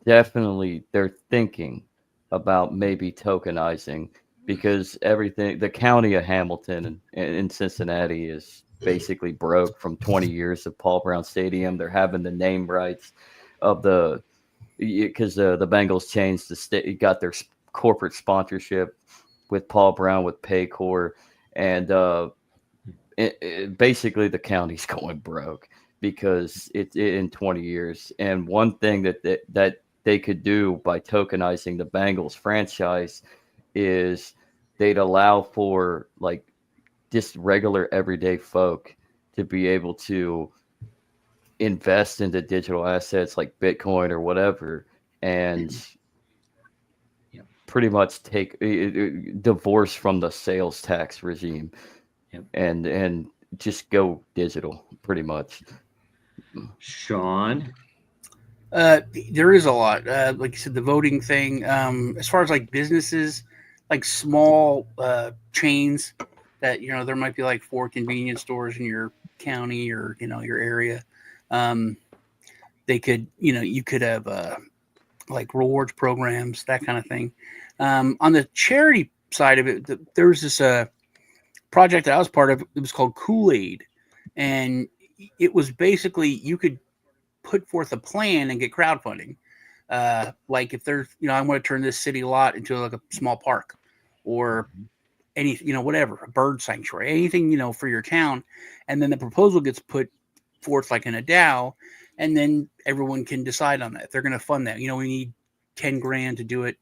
they're thinking about maybe tokenizing, because the county of Hamilton and Cincinnati is basically broke from 20 years of Paul Brown Stadium. They're having the name rights of because the Bengals changed the state, got their corporate sponsorship with Paul Brown with Paycor, and basically the county's going broke because it's in 20 years. And one thing that they could do by tokenizing the Bengals franchise is they'd allow for like just regular everyday folk to be able to invest into digital assets like Bitcoin or whatever, and pretty much take divorce from the sales tax regime, and just go digital pretty much. Sean. There is a lot, like you said, the voting thing. As far as like businesses, like small chains that, there might be like 4 convenience stores in your county or, your area. They could, you could have like rewards programs, that kind of thing. On the charity side of it, there was this project that I was part of. It was called Kool-Aid. And it was basically, you could put forth a plan and get crowdfunding. Like if there's, I want to turn this city lot into like a small park, or any, whatever, a bird sanctuary, anything, for your town. And then the proposal gets put forth like in a DAO, and then everyone can decide on that. If they're going to fund that, we need 10 grand to do it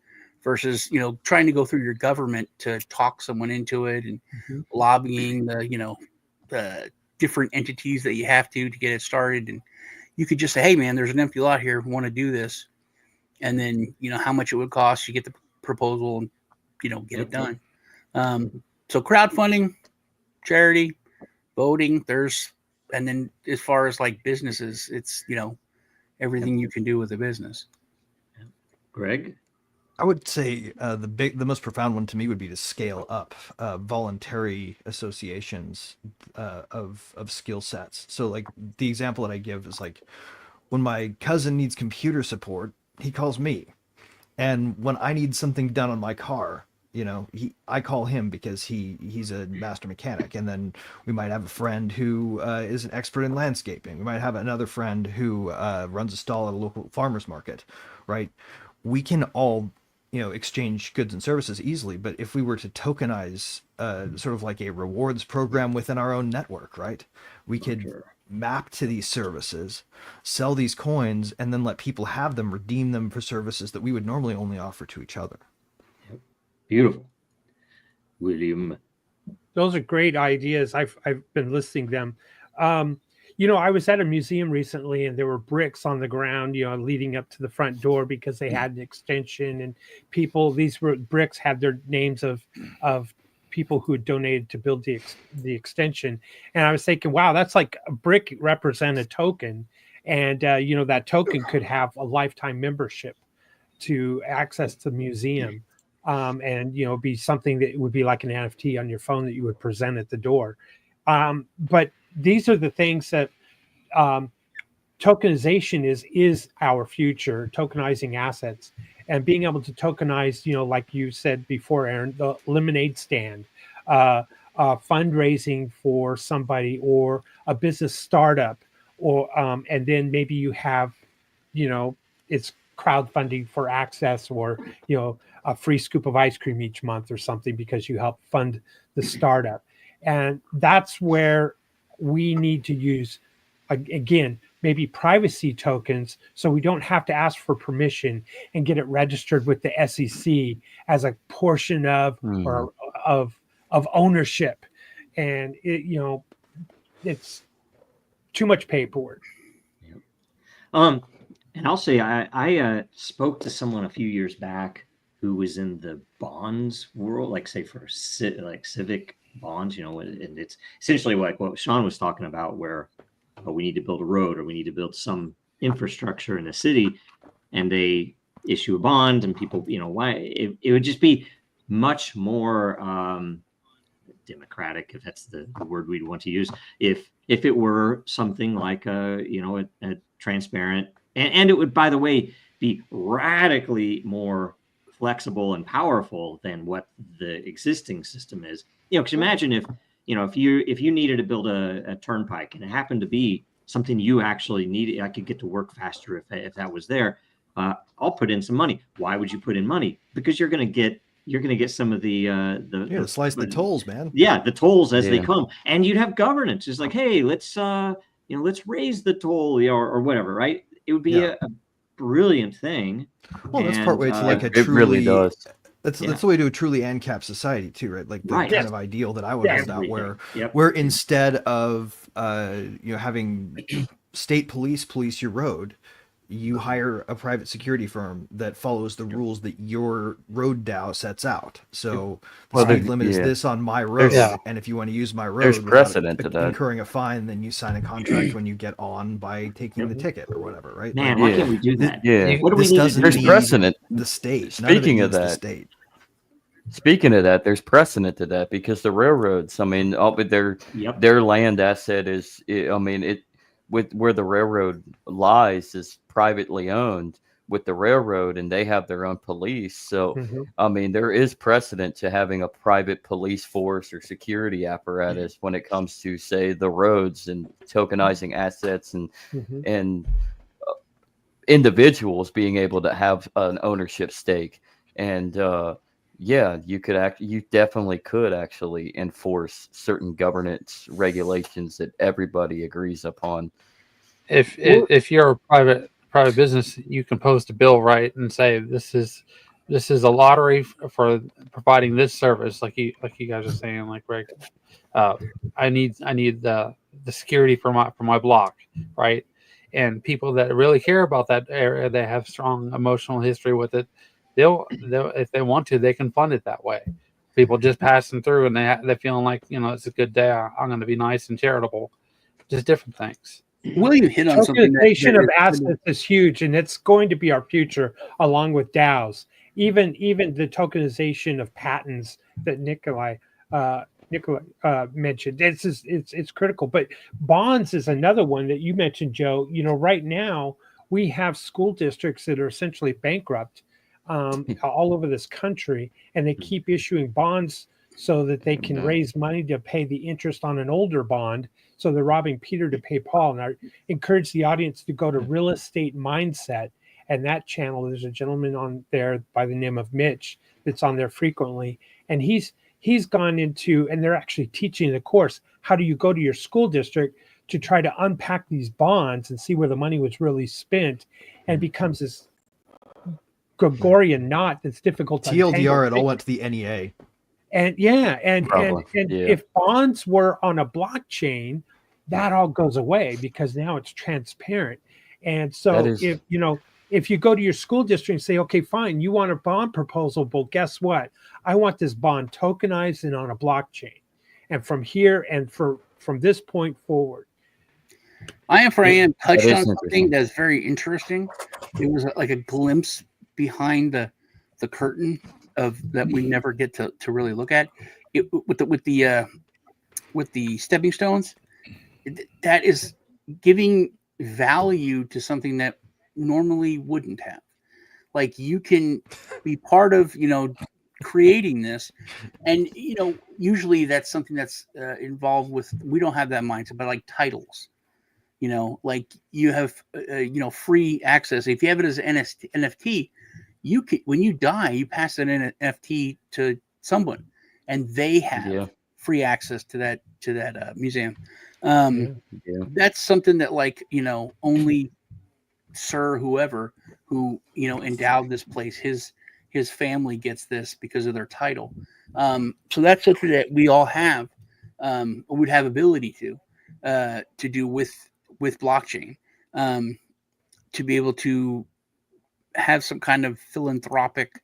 versus, trying to go through your government to talk someone into it and lobbying the different entities that you have to get it started. And you could just say, hey man, there's an empty lot here. We want to do this. And then, how much it would cost, you get the proposal and, get it done. So crowdfunding, charity, voting, and then as far as like businesses, it's, everything you can do with a business. Greg? I would say the most profound one to me would be to scale up voluntary associations of skill sets. So like the example that I give is like when my cousin needs computer support, he calls me. And when I need something done on my car, I call him because he's a master mechanic. And then we might have a friend who is an expert in landscaping. We might have another friend who runs a stall at a local farmer's market, right? We can all, exchange goods and services easily. But if we were to tokenize sort of like a rewards program within our own network, right? We could map to these services, sell these coins, and then let people have them, redeem them for services that we would normally only offer to each other. Beautiful. William. Those are great ideas. I've been listing them. I was at a museum recently, and there were bricks on the ground, leading up to the front door because they had an extension, and these bricks had their names of people who had donated to build the extension. And I was thinking, wow, that's like a brick represent a token. And, that token could have a lifetime membership to access the museum. And be something that would be like an NFT on your phone that you would present at the door. But these are the things that tokenization is our future, tokenizing assets, and being able to tokenize, like you said before, Aaron, the lemonade stand, fundraising for somebody or a business startup, or and then maybe you have, it's crowdfunding for access, or a free scoop of ice cream each month or something because you help fund the startup. And that's where we need to use, again, maybe privacy tokens, so we don't have to ask for permission and get it registered with the SEC as a portion of or of ownership. And it's too much paperwork. And I'll say I spoke to someone a few years back who was in the bonds world, like say for like civic bonds, you know, and it's essentially like what Sean was talking about, where we need to build a road or we need to build some infrastructure in the city, and they issue a bond, and people, you know, why it would just be much more democratic, if that's the word we'd want to use, if it were something like a transparent, and it would, by the way, be radically more flexible and powerful than what the existing system is. You know, because imagine if you needed to build a turnpike and it happened to be something you actually needed, I could get to work faster if that was there. I'll put in some money. Why would you put in money? Because you're going to get some of the slice the tolls, man. Yeah, the tolls as they come, and you'd have governance. It's like, hey, let's raise the toll, or whatever, right? It would be a brilliant thing. Well, that's part way to like a truly. It really does. That's the way to a truly ANCAP society too, right? Like the kind of ideal that I would hold out, where instead of having state police your road, you hire a private security firm that follows the rules that your road DAO sets out. So the speed limit is this on my road, and if you want to use my road, there's precedent to that. Incurring a fine, then you sign a contract when you get on by taking the ticket or whatever, right? Man, why can't we do that? Yeah, what do we need? There's precedent. The state. Speaking of that, there's precedent to that, because the railroads, I mean, their land asset is, with where the railroad lies is privately owned with the railroad, and they have their own police. So, I mean, there is precedent to having a private police force or security apparatus when it comes to, say, the roads and tokenizing assets and individuals being able to have an ownership stake. And you definitely could actually enforce certain governance regulations that everybody agrees upon. If you're a private business, you can post a bill, right, and say this is a lottery for providing this service, like you guys are saying, like, Greg, I need the security for my block, right? And people that really care about that area, they have strong emotional history with it. They'll if they want to, they can fund it that way. People just passing through and they're feeling like, it's a good day. I'm going to be nice and charitable. Just different things. William hit on something. Tokenization of assets is huge, and it's going to be our future, along with DAOs. Even the tokenization of patents that Nikolai mentioned. It's critical. But bonds is another one that you mentioned, Joe. Right now we have school districts that are essentially bankrupt all over this country, and they keep issuing bonds so that they can raise money to pay the interest on an older bond. So they're robbing Peter to pay Paul. And I encourage the audience to go to Real Estate Mindset, and that channel. There's a gentleman on there by the name of Mitch that's on there frequently, and he's gone into, and they're actually teaching the course, how do you go to your school district to try to unpack these bonds and see where the money was really spent, and it becomes this Gregorian knot that's difficult to TLDR. It all went to the NEA. And if bonds were on a blockchain, that all goes away because now it's transparent. And so if you go to your school district and say, okay, fine, you want a bond proposal, but guess what? I want this bond tokenized and on a blockchain. And from here and from this point forward. IAM touched on something that's very interesting. It was like a glimpse behind the curtain of that we never get to really look at it with the stepping stones. That is giving value to something that normally wouldn't have. Like, you can be part of creating this, and usually that's something that's involved with, we don't have that mindset, but like titles, like you have free access. If you have it as an NFT, you can, when you die, you pass an NFT to someone, and they have free access to that museum. That's something that, like, only Sir whoever who endowed this place, his family gets this because of their title. So that's something that we all have, would have ability to do with with blockchain, to be able to have some kind of philanthropic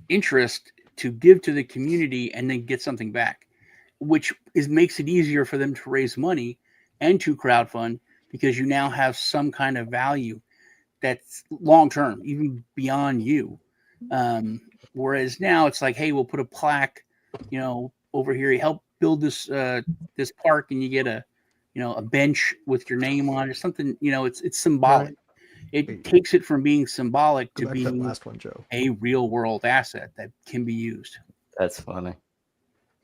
interest to give to the community and then get something back, which makes it easier for them to raise money and to crowdfund, because you now have some kind of value that's long term, even beyond you. Whereas now it's like, hey, we'll put a plaque, over here. You help build this this park, and you get a bench with your name on it, something. It's symbolic. Right. It takes it from being symbolic to Go back to that being last one, Joe. a real world asset that can be used. That's funny.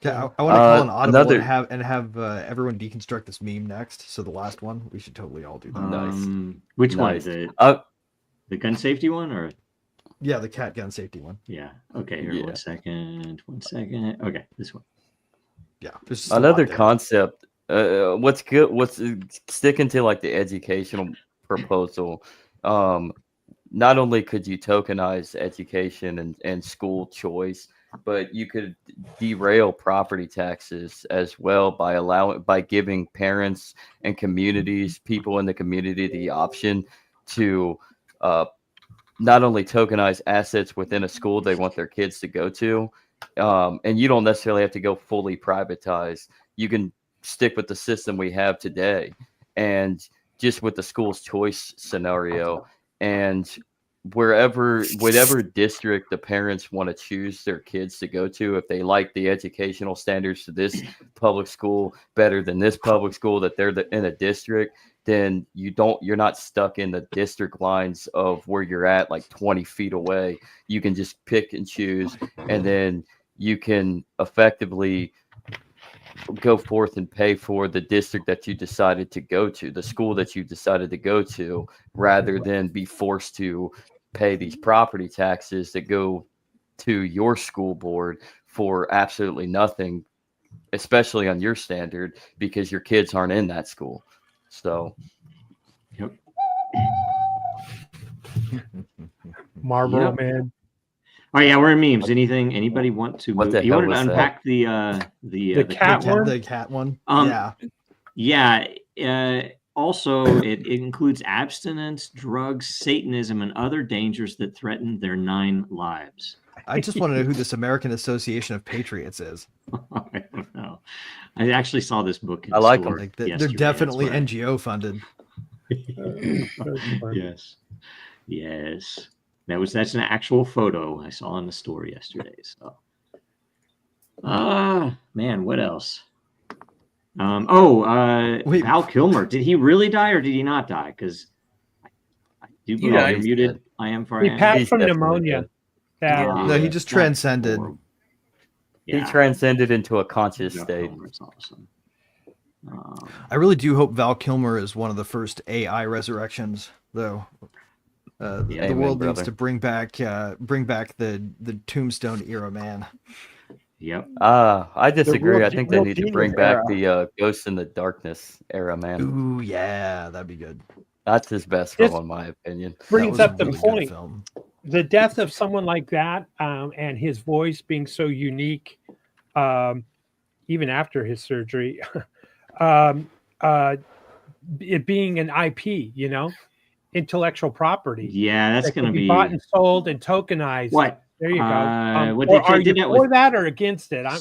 Yeah, I want to call an audible another- and have everyone deconstruct this meme next. So the last one, we should totally all do that. Nice. Which one Nice. is it? Uh, The gun safety one, or Yeah, the cat gun safety one. yeah? Okay, here, Yeah. 1 second. 1 second. Okay, this one. Yeah, there's just a lot Another there. concept. What's good? What's sticking to like the educational proposal? Not only could you tokenize education and school choice, but you could derail property taxes as well by giving parents and communities, people in the community, the option to not only tokenize assets within a school they want their kids to go to, and you don't necessarily have to go fully privatized. You can stick with the system we have today, and just with the school's choice scenario, and whatever district the parents want to choose their kids to go to, if they like the educational standards to this public school better than this public school that they're in a district, then you're not stuck in the district lines of where you're at, like 20 feet away. You can just pick and choose, and then you can effectively go forth and pay for the district that you decided to go to, the school that you decided to go to, rather than be forced to pay these property taxes that go to your school board for absolutely nothing, especially on your standard, because your kids aren't in that school. So, Yep. Marlboro Yep. Man. Oh yeah, we're in memes. Anybody want to? What the you hell wanted to was that? unpack the cat one? The cat one. Yeah. Also, it includes abstinence, drugs, Satanism, and other dangers that threaten their 9 lives. I just want to know who this American Association of Patriots is. I don't know. I actually saw this book. In I like store them. Like they're yesterday, definitely that's why- NGO funded. Yes. Yes. That's an actual photo I saw in the store yesterday. So man, what else? Wait. Val Kilmer. Did he really die or did he not die? Because I do believe died. you're muted. I am for He passed He's from definitely pneumonia. dead. Yeah. No, he just transcended. he transcended into a conscious Val state. Kilmer is awesome. I really do hope Val Kilmer is one of the first AI resurrections, though. The Amen, world needs brother. to bring back the Tombstone era man. Yep. I disagree. real I think they real need to genius bring back era. the Ghost in the Darkness era, man. Ooh, yeah, that'd be good. That's his best This- film, in my opinion. That Brings was a up the really good point. film. The death of someone like that, and his voice being so unique, even after his surgery, it being an IP, intellectual property. Yeah, that's that going can to be be bought and sold and tokenized. what? There you go. What Or they are did you that for with that or against it? I'm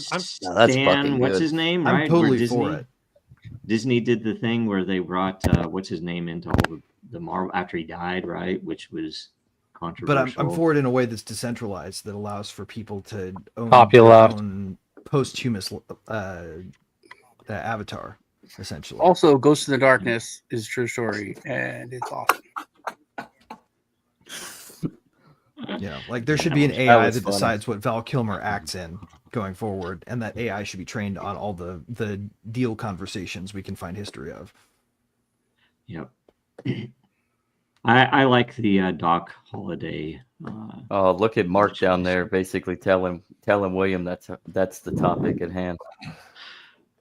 No, that's Stan, fucking what's good. his name? I'm Right? Where totally Disney, for it. Disney did the thing where they brought what's his name into all the Marvel after he died, right? Which was But controversial. I'm for it in a way that's decentralized, that allows for people to own Copy their left. own posthumous avatar, essentially. Also, Ghost in the Darkness is a true story, and it's awesome. Like there should be an That AI was that funny. decides what Val Kilmer acts in going forward, and that AI should be trained on all the deal conversations we can find history of. Yep. I like the Doc Holliday. Oh, look at Mark down there, basically telling William that's the topic at hand.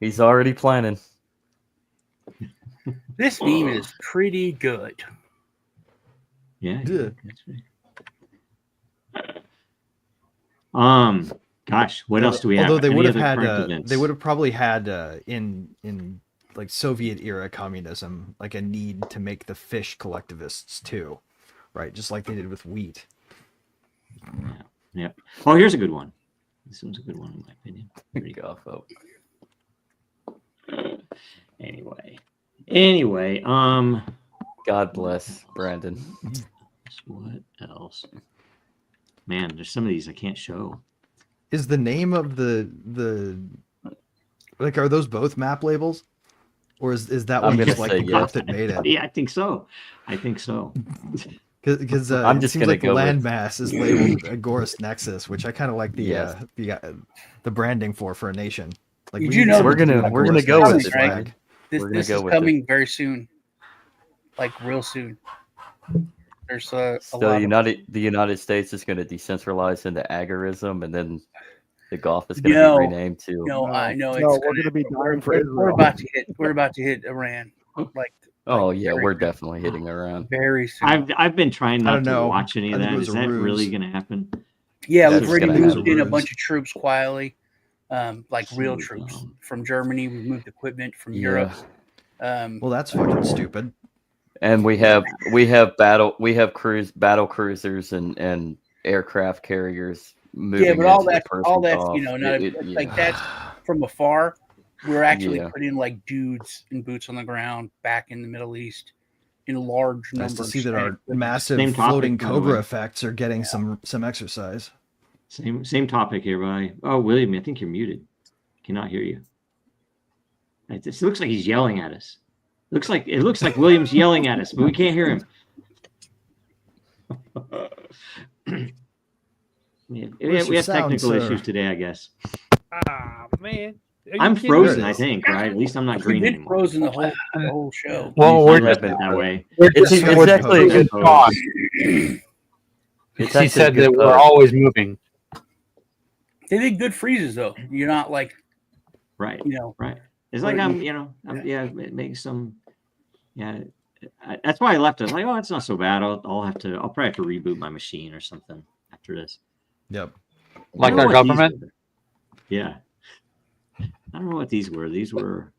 He's already planning. This meme is pretty good. Yeah. Yeah. That's right. Gosh, what else do we have? Although they Any would have other had, current events? they would have probably had in like Soviet era communism, like a need to make the fish collectivists too, right? Just like they did with wheat. Yeah. Oh, here's a good one. This one's a good one in my opinion. Pretty go, folks. Anyway, God bless Brandon. what else? Man, there's some of these I can't show. Is the name of the like, are those both map labels, or is that I'm one gonna just like say the group yes. that made it? Yeah, I think so. Because I'm it just seems gonna like the go with- landmass is labeled Agorist Nexus, which I kind of like the Yes. The branding for a nation. Like Did we you need know something we're to do gonna with go Agorist with Nexus it, flag. Frank. This, We're gonna this go is with it. coming very soon, like real soon. There's a So lot the United States is going to decentralize into agorism, and then the Gulf is going to No. be renamed to. I know. No, It's we're going to be dying for we're Israel. about to hit Iran. Like Oh yeah, very we're soon. definitely hitting around. Very soon. I've been trying I not don't to know. watch any I of think it that. was Is a that ruse. really going to happen? Yeah, That's we've already gonna moved happen. in a bunch of troops quietly, like real So troops dumb. from Germany. We've moved equipment from Yeah. Europe. Well, that's fucking stupid. And we have battle cruisers and aircraft carriers moving. Yeah, but all into the that's Persian you know, Gulf. not It- like that's from afar. We're actually Yeah. putting like dudes and boots on the ground back in the Middle East in large Nice numbers. to see that our and- massive Same topic, floating by the Cobra way. effects are getting some exercise. Same topic here, by. Oh, William, I think you're muted. Cannot hear you. It looks like he's yelling at us. It looks like William's yelling at us, but we can't hear him. we Where's have your sound, technical sir? issues today, I guess. Ah, man. Are you I'm kidding frozen, me? I think, right? At least I'm not We've green been anymore. frozen the whole show. Well, We're we're just that way. It's It's actually a good talk. It's He actually a said good that we're pose. always moving. They did good freezes though. You're not like Right, you know. right. It's like it makes some. Yeah, that's why I left it. Like, oh, it's not so bad. I'll probably have to reboot my machine or something after this. Yep. Like I don't know our what these government? were. Yeah. I don't know what these were. These were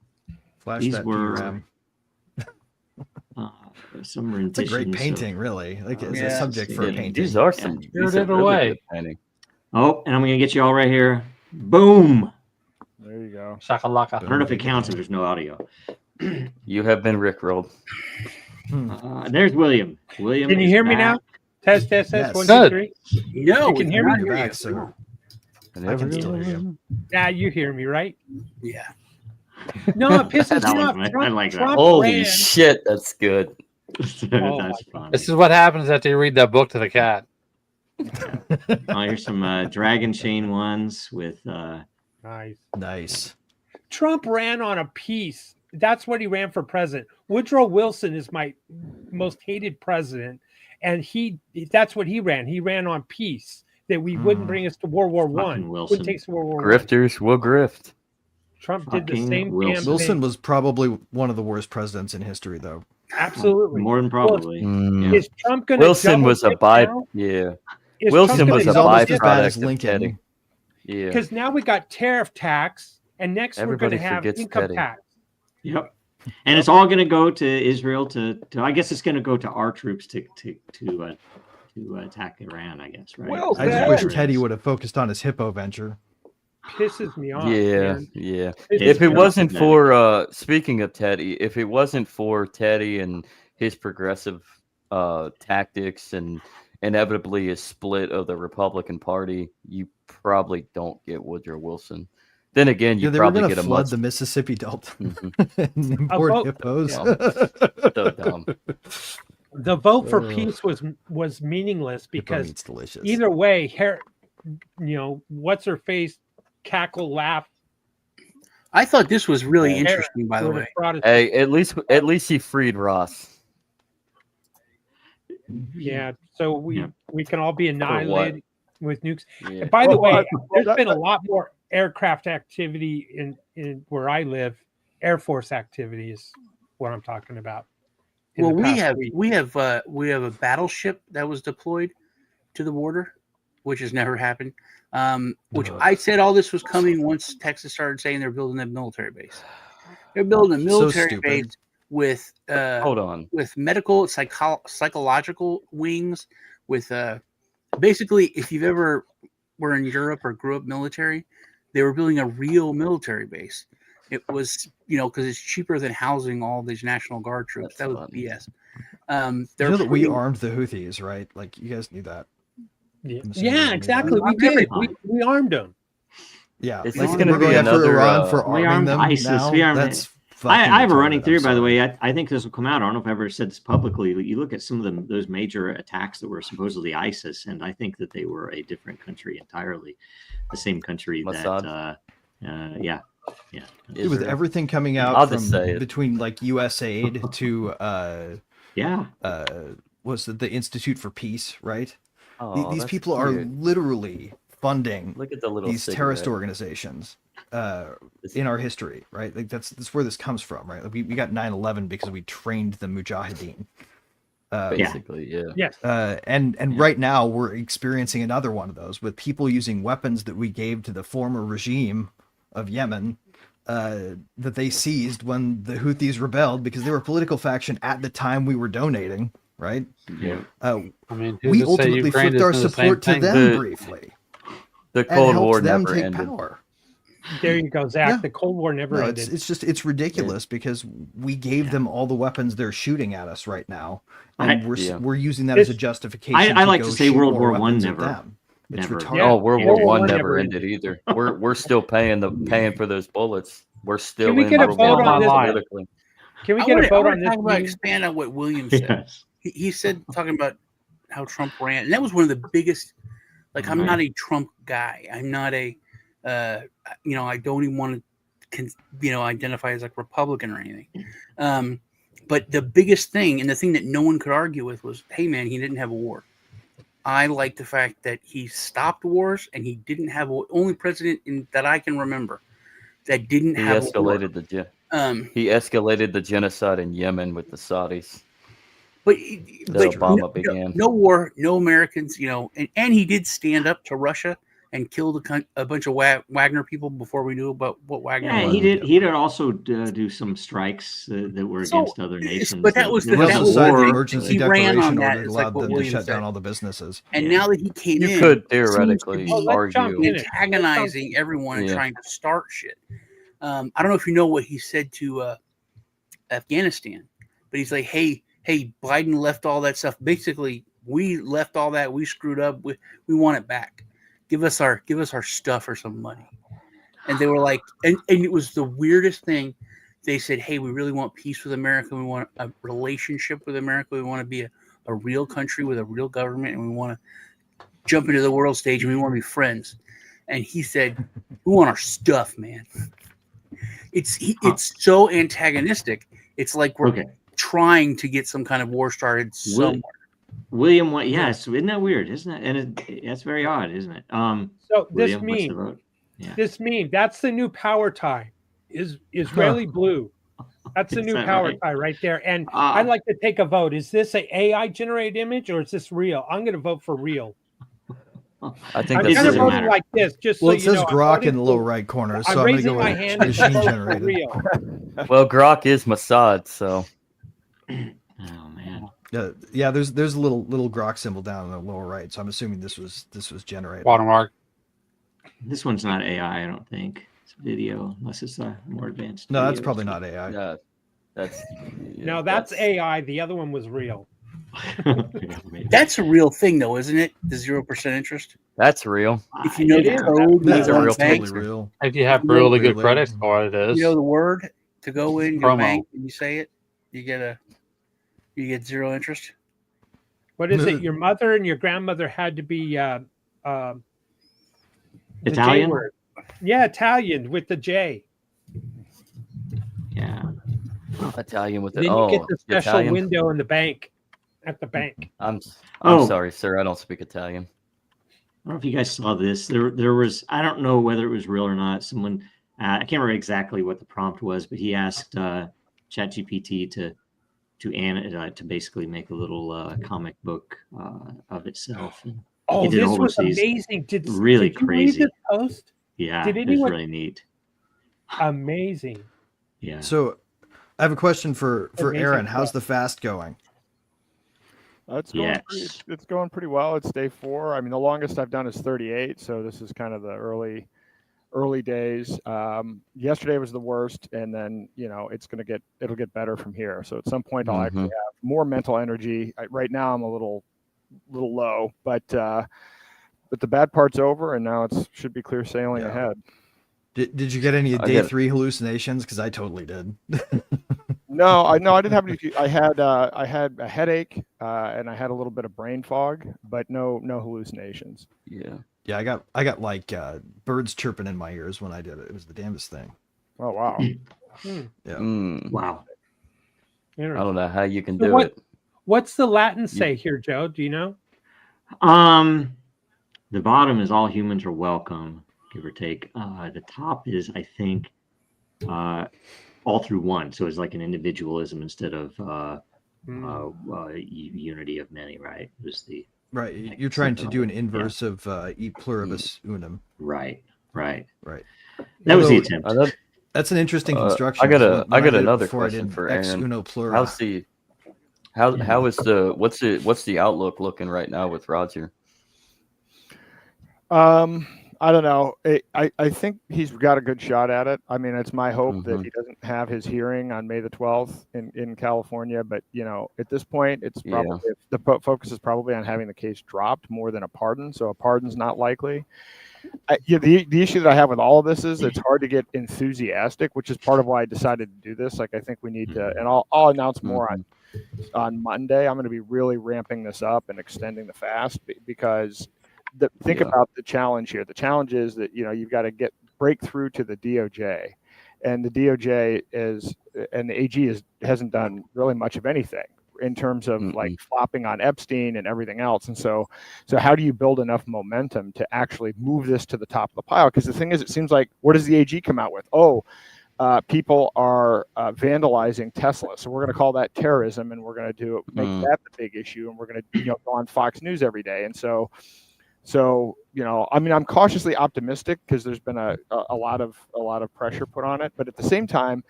Flash These that were- DRAM. some It's a great renditions painting, of- really. Like it's a Yeah. subject for a Yeah, painting. These are some. Yeah. These Spirited are really away. good painting. Oh, and I'm going to get you all right here. Boom. There you go. Shakalaka. I don't know if it counts if there's no audio. You have been rickrolled. There's William. William, Can you is hear me back. now? Test, Yes. 1, Good. 2, 3. No, You can hear me? You're back, sir. And I can every- still hear you. Yeah, you hear me, right? Yeah. No, it pisses That me was off. nice. I Trump, like that. Trump Holy ran- shit, that's good. That's fun. This is what happens after you read that book to the cat. Oh, here's some Dragon Chain ones with Nice. Nice. Trump ran on a peace. That's what he ran for president. Woodrow Wilson is my most hated president, and that's what he ran. He ran on peace, that we wouldn't bring us to World War Fucking One. Wilson. Wouldn't take us to World War One. Grifters will grift. Trump did the Fucking same Wilson. damn Wilson thing. was probably one of the worst presidents in history, though. Absolutely. more than probably. Mm. Is Trump going to Wilson was a Wilson was a almost as bad as byproduct of Lincoln. Teddy. Yeah. because now we got tariff tax, and next Everybody we're going to have forgets income Teddy. tax. Yep. And it's all going to go to Israel to I guess it's going to go to our troops to attack Iran, I guess, right? Well I just said. wish Teddy would have focused on his hippo venture. Pisses me off. Yeah, man. yeah. It's If it very wasn't pathetic. for speaking of Teddy, if it wasn't for Teddy and his progressive tactics and inevitably a split of the Republican Party, you probably don't get Woodrow Wilson. Then again, you Yeah, they were probably going to get a flood much the Mississippi Delta Mhm. and import vote- hippos. so dumb. The vote for Ugh. peace was meaningless Hippo because meat's delicious. either way, what's her face, cackle, laugh. I thought this was really Harris interesting, by the would have way. brought us- Hey, at least he freed Ross. Yeah, so we can all be what? annihilated with nukes. Yeah. And by the way, Well, there's that- been a lot more aircraft activity in where I live. Air Force activity is what I'm talking about. in Well, the we past have week. we have a battleship that was deployed to the border, which has never happened. Which I said all this was coming once Texas started saying they're building a military base. They're building a military stupid. base with Hold on. with medical psychological wings. With basically, if you've ever were in Europe or grew up military, they were building a real military base. It was, because it's cheaper than housing all these National Guard troops. That's that was funny. BS. You They're know that we pretty- armed the Houthis, right? Like you guys knew that. Yeah, I'm assuming you knew exactly. that. We did. We armed them. Yeah, Is like, this gonna we're be going after another, Iran for we arming armed them ISIS. now. We armed That's I have a running retarded, theory, I'm by the sorry. way. I think this will come out. I don't know if I ever said this publicly. But you look at some of those major attacks that were supposedly ISIS, and I think that they were a different country entirely, the same country Mossad? that. Yeah. Dude, with Israel. everything coming I'll out just from say it. between like USAID to Yeah. was it the Institute for Peace, right? Oh, These that's people are weird. literally funding Look at the little these terrorist cigarette. organizations in our history, right? Like that's where this comes from, right? Like we got 9/11 because we trained the Mujahideen. Basically, yeah. Yes. And right now we're experiencing another one of those with people using weapons that we gave to the former regime of Yemen that they seized when the Houthis rebelled because they were a political faction at the time we were donating, right? Yeah. I mean, who We just say ultimately Ukraine flipped our is doing the same support to thing? them The- briefly The and Cold War helped them never take ended. power. There you go, Zach. Yeah. The Cold War never No, ended. it's ridiculous because we gave them all the weapons they're shooting at us right now, and we're using that as a justification. I like go to say shoot World more War One weapons at never. them. It's Never. retarded. Oh, World Yeah, War World One War never never ended either. We're still paying for those bullets. We're still Can we in get a World vote War on One this? politically. Can we I get wanna- a vote I on wanna this? talk about meme? expand on what William said. Yes. He said talking about how Trump ran, and that was one of the biggest. Like, I'm not a Trump guy. I'm not a, I don't even want to, identify as like Republican or anything. But the biggest thing, and the thing that no one could argue with, was, hey man, he didn't have a war. I like the fact that he stopped wars, and he didn't have only president that I can remember that didn't He have a war. he escalated the genocide in Yemen with the Saudis. But Obama began. no war, no Americans, and he did stand up to Russia and killed a bunch of Wagner people before we knew about what Wagner Yeah, was. he did. He did also do some strikes that were against other nations. but that was There the- We that also was signed the war. emergency He ran on declaration that. order that It's like allowed what them to William shut said. down all the businesses. And now that he came in, You could it seems to theoretically be argue. antagonizing everyone and Yeah. trying to start shit. I don't know if you know what he said to Afghanistan, but he's like, hey, Biden left all that stuff. Basically, we left all that. We screwed up. We want it back. Give us our stuff or some money. And they were like, and it was the weirdest thing. They said, hey, we really want peace with America. We want a relationship with America. We want to be a real country with a real government, and we want to jump into the world stage, and we want to be friends. And he said, we want our stuff, man. It's so antagonistic. It's like we're trying to get some kind of war started somewhere. William, yes, isn't that weird? Isn't that? And that's very odd, isn't it? So William, what's the vote? Yeah. This meme, that's the new power tie. Is Israeli blue. That's the Is new that power right? tie right there. And I'd like to take a vote. Is this an AI generated image or is this real? I'm going to vote for real. I think I'm that's kind of real. voting like this, just Well, so it you says know. I'm Grok voting in the lower right corner, I'm so I'm going to raising go my with hand and machine voting for generated. real. Well, Grok is Mossad, so. Oh man. Yeah, there's a little Grok symbol down in the lower right, so I'm assuming this was generated. Watermark. This one's not AI, I don't think. It's video, unless it's a more advanced. No, that's video. probably not AI. Yeah, that's. No, that's AI. The other one was real. That's a real thing, though, isn't it? The 0% interest. That's real. If you know the code, That's you go to real the bank, totally real. If you have You know, really good really. credit score, it is. you know the word to go in your Promo. bank, and you say it, you get zero interest. What is it? Your mother and your grandmother had to be the J Italian? word. Yeah, Italian with the J. Yeah. Italian with the Then you get the special Italian. window in the bank at the bank. I'm Oh. sorry, sir. I don't speak Italian. I don't know if you guys saw this. There was, I don't know whether it was real or not. Someone, I can't remember exactly what the prompt was, but he asked ChatGPT to basically make a little comic book of itself. And Oh, it did this all was these amazing. really did you read crazy. this post? Yeah, Did it was anyone- really neat. Amazing. Yeah. So I have a question for Amazing Aaron. How's stuff. the fast going? It's going Yes. it's going pretty well. It's day 4. I mean, the longest I've done is 38, so this is kind of the early days. Yesterday was the worst, and then it'll get better from here. So at some point I'll actually have more mental energy. Right now I'm a little low, but the bad part's over, and now it should be clear sailing Yeah. ahead. Did you get any I day get- 3 hallucinations? Because I totally did. No, I didn't have any. I had a headache, and I had a little bit of brain fog, but no hallucinations. Yeah. Yeah, I got like birds chirping in my ears when I did it. It was the damnedest thing. Oh wow! Yeah. Wow. I don't know how you can So do what- it. What's the Latin say here, Joe? Do you know? The bottom is all humans are welcome, give or take. The top is, I think, all through one. So it's like an individualism instead of unity of many, right? It was the Right. like You're trying to something do an like- inverse of e pluribus unum. right. Right. That was the Although, attempt. That's an interesting construction. I got When I got did it another before, I question did for ex Aaron. uno plura. How's the how is the what's the outlook looking right now with Roger? I don't know. I think he's got a good shot at it. I mean, it's my hope that he doesn't have his hearing on May the 12th in California. But at this point, it's probably the focus is probably on having the case dropped more than a pardon. So a pardon's not likely. The issue that I have with all of this is it's hard to get enthusiastic, which is part of why I decided to do this. Like, I think we need to, and I'll announce more on Monday. I'm going to be really ramping this up and extending the fast because think about the challenge here. The challenge is that you've got to break through to the DOJ, and the DOJ and the AG hasn't done really much of anything in terms of like flopping on Epstein and everything else. And so how do you build enough momentum to actually move this to the top of the pile? Because the thing is, it seems like, what does the AG come out with? People are vandalizing Tesla, so we're going to call that terrorism, and we're going to make that the big issue, and we're going to go on Fox News every day. And so I mean, I'm cautiously optimistic because there's been a lot of pressure put on it, but at the same time,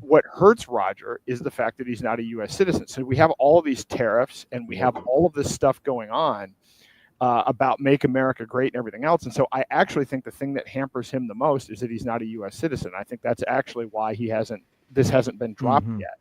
what hurts Roger is the fact that he's not a U.S. citizen. So we have all of these tariffs, and we have all of this stuff going on about Make America Great and everything else. And so I actually think the thing that hampers him the most is that he's not a U.S. citizen. I think that's actually why this hasn't been dropped yet.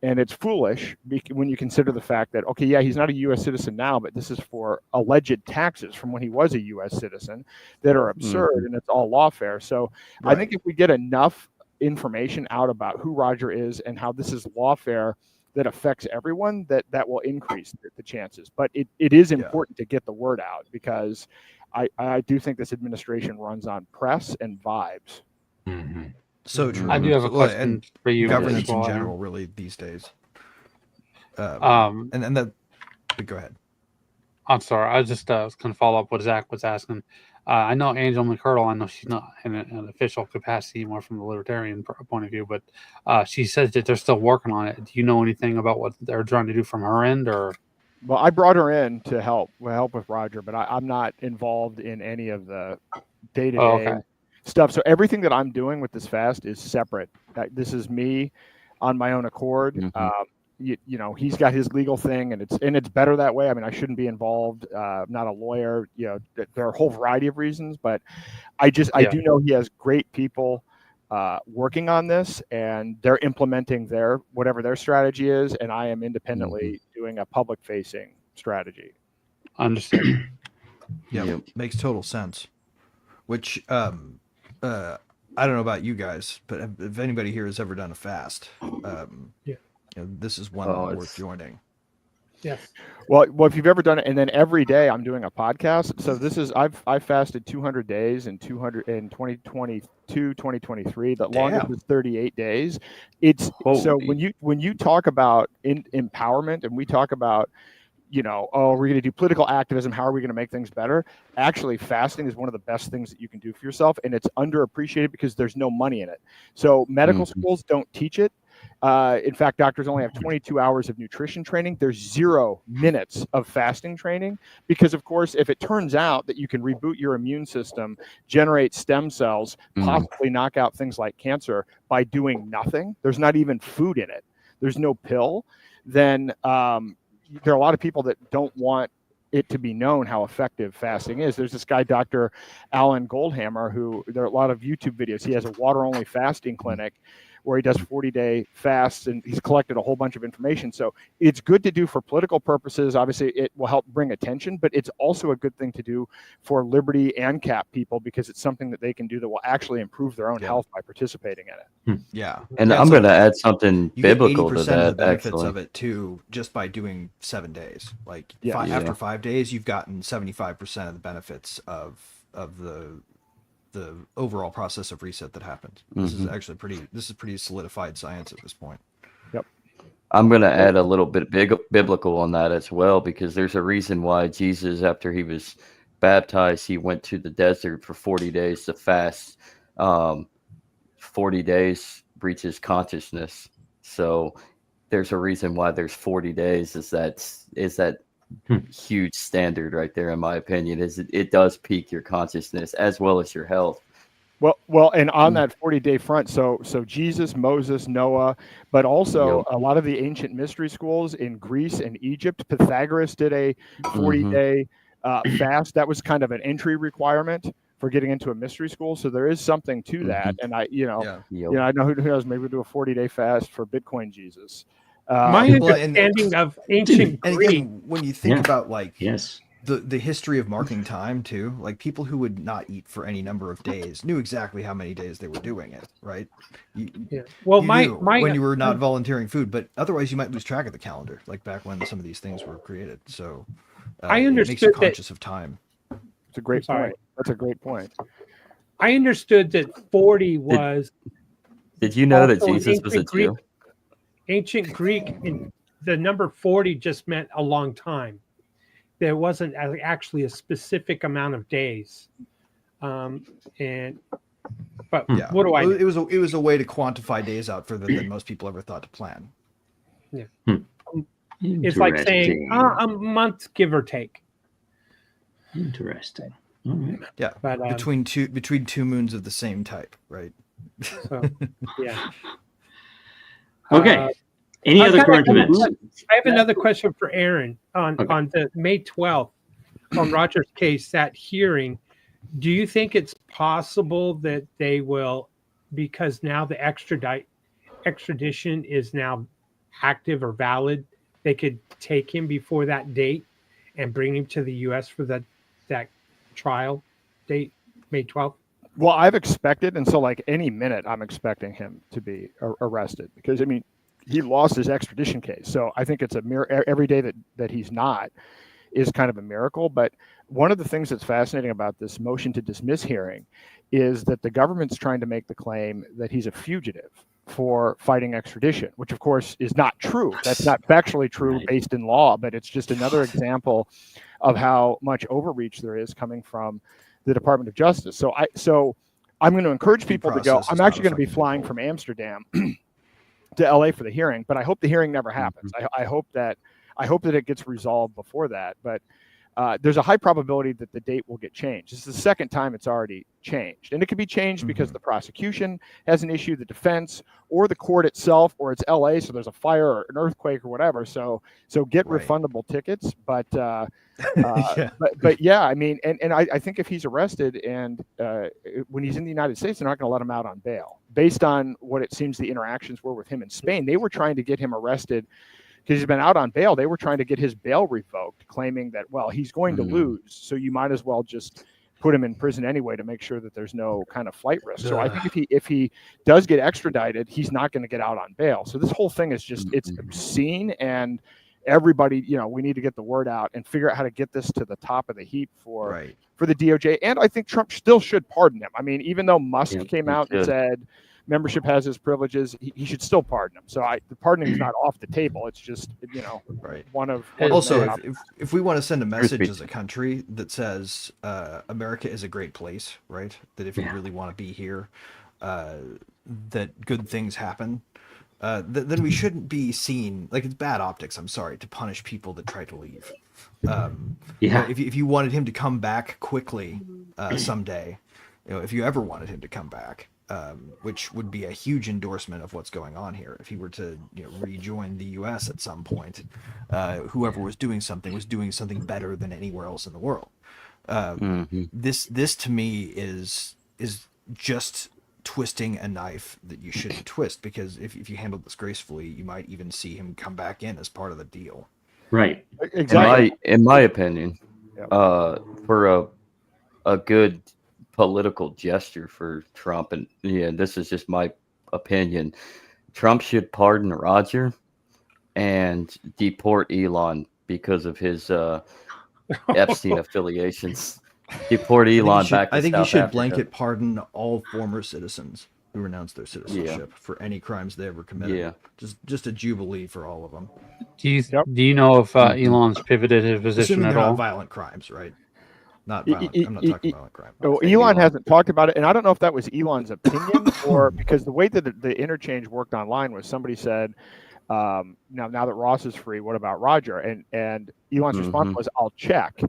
And it's foolish when you consider the fact that, okay, yeah, he's not a U.S. citizen now, but this is for alleged taxes from when he was a U.S. citizen that are absurd, and it's all lawfare. So I think if we get enough information out about who Roger is and how this is lawfare that affects everyone, that will increase the chances. But it is important to get the word out because I do think this administration runs on press and vibes. So true. I do have a question and for you. governance as well, in Aaron. general, really, these days. And that. Go ahead. I'm sorry. I was just going to follow up what Zach was asking. I know Angela McCurdle. I know she's not in an official capacity, more from the libertarian point of view, but she says that they're still working on it. Do you know anything about what they're trying to do from her end, or? Well, I brought her in to help with Roger, but I'm not involved in any of the day-to-day stuff. So everything that I'm doing with this fast is separate. This is me on my own accord. He's got his legal thing, and it's better that way. I mean, I shouldn't be involved. I'm not a lawyer. There are a whole variety of reasons, but I do know he has great people working on this, and they're implementing whatever their strategy is, and I am independently doing a public-facing strategy. Understood. Makes total sense. Which I don't know about you guys, but if anybody here has ever done a fast, this is one worth joining. Yes. Well, if you've ever done it, and then every day I'm doing a podcast. So I've fasted 200 days in 2022, 2023. The longest is 38 days. So when you talk about empowerment, and we talk about, we're going to do political activism. How are we going to make things better? Actually, fasting is one of the best things that you can do for yourself, and it's underappreciated because there's no money in it. So medical schools don't teach it. In fact, doctors only have 22 hours of nutrition training. There's 0 minutes of fasting training because, of course, if it turns out that you can reboot your immune system, generate stem cells, possibly knock out things like cancer by doing nothing, there's not even food in it, there's no pill, then there are a lot of people that don't want it to be known how effective fasting is. There's this guy, Dr. Alan Goldhammer, who there are a lot of YouTube videos. He has a water-only fasting clinic where he does 40-day fasts, and he's collected a whole bunch of information. So it's good to do for political purposes. Obviously, it will help bring attention, but it's also a good thing to do for Liberty and CAP people because it's something that they can do that will actually improve their own health by participating in it. Yeah. And I'm going to add something You biblical get 80% to of that, the benefits actually. of it too, just by doing 7 days. Like Yeah. after 5 days, you've gotten 75% of the benefits of the overall process of reset that happens. This is actually pretty solidified science at this point. Yep. I'm going to add a little bit biblical on that as well, because there's a reason why Jesus, after he was baptized, he went to the desert for 40 days to fast. 40 days reaches consciousness. So there's a reason why there's 40 days is that huge standard right there, in my opinion, is it does peak your consciousness as well as your health. Well, and on that 40-day front, so Jesus, Moses, Noah, but also a lot of the ancient mystery schools in Greece and Egypt, Pythagoras did a 40-day fast. That was kind of an entry requirement for getting into a mystery school. So there is something to that. And I know who knows, maybe we'll do a 40-day fast for Bitcoin Jesus. My understanding of ancient and Greek. again, when you think about like Yes. the history of marking time too, like people who would not eat for any number of days knew exactly how many days they were doing it, right? Well, you my knew when you were not volunteering food, but otherwise you might lose track of the calendar, like back when some of these things were created. So I it makes you understood that- conscious of time. It's a great point. That's a great point. I understood that 40 was. Did you know that also in Jesus was a ancient Greek. Jew? Ancient Greek, the number 40 just meant a long time. There wasn't actually a specific amount of days. But Yeah, what do I know? It was a way to quantify days out further than most people ever thought to plan. Yeah. It's like saying a month, give or take. Interesting. All right. Yeah, But, between two moons of the same type, right? So, yeah. Okay. Any I've other got current another- events? I have another question for Aaron on Okay. on the May 12th on Roger's case, that hearing. Do you think it's possible that they will, because now the extradition is now active or valid, they could take him before that date and bring him to the U.S. for that trial date, May 12th? Well, I've expected, and so like any minute, I'm expecting him to be arrested because I mean, he lost his extradition case, so I think it's a every day that he's not is kind of a miracle. But one of the things that's fascinating about this motion to dismiss hearing is that the government's trying to make the claim that he's a fugitive for fighting extradition, which of course is not true. That's not factually true based in law, but it's just another example of how much overreach there is coming from the Department of Justice. So I'm going to encourage people to go. I'm actually going to be flying from Amsterdam to LA for the hearing, but I hope the hearing never happens. I hope that it gets resolved before that. But there's a high probability that the date will get changed. This is the second time it's already changed, and it could be changed because the prosecution has an issue, the defense, or the court itself, or it's LA, so there's a fire or an earthquake or whatever. So get refundable tickets. But but yeah, I mean, and I think if he's arrested and when he's in the United States, they're not going to let him out on bail. Based on what it seems the interactions were with him in Spain, they were trying to get him arrested because he's been out on bail. They were trying to get his bail revoked, claiming that, well, he's going to lose, so you might as well just put him in prison anyway to make sure that there's no kind of flight risk. So I think if he does get extradited, he's not going to get out on bail. So this whole thing is just, it's obscene, and everybody, we need to get the word out and figure out how to get this to the top of the heap for the DOJ. And I think Trump still should pardon him. I mean, even though Musk came out and said membership has its privileges, he should still pardon him. So the pardoning is not off the table. It's just, one of also, if we want to send a message as a country that says America is a great place, right? That if you really want to be here, that good things happen. then we shouldn't be seen like it's bad optics. I'm sorry to punish people that try to leave. Yeah. If you wanted him to come back quickly someday, if you ever wanted him to come back, which would be a huge endorsement of what's going on here. If he were to rejoin the U.S. at some point, whoever was doing something better than anywhere else in the world. This to me is just twisting a knife that you shouldn't twist, because if you handle this gracefully, you might even see him come back in as part of the deal. Right. Exactly. In my opinion, Yep. for a good political gesture for Trump, and this is just my opinion, Trump should pardon Roger and deport Elon because of his Epstein affiliations. Deport Elon back to I think South you should Africa. blanket pardon all former citizens who renounced their citizenship for any crimes they ever committed. Yeah. Just a jubilee for all of them. Do you know if Elon's pivoted his position Assuming at they're all? not violent crimes, right? Not violent. I'm not talking violent crime. So Elon hasn't talked about it, and I don't know if that was Elon's opinion or because the way that the interchange worked online was somebody said, now that Ross is free, what about Roger? And Elon's response was, I'll check.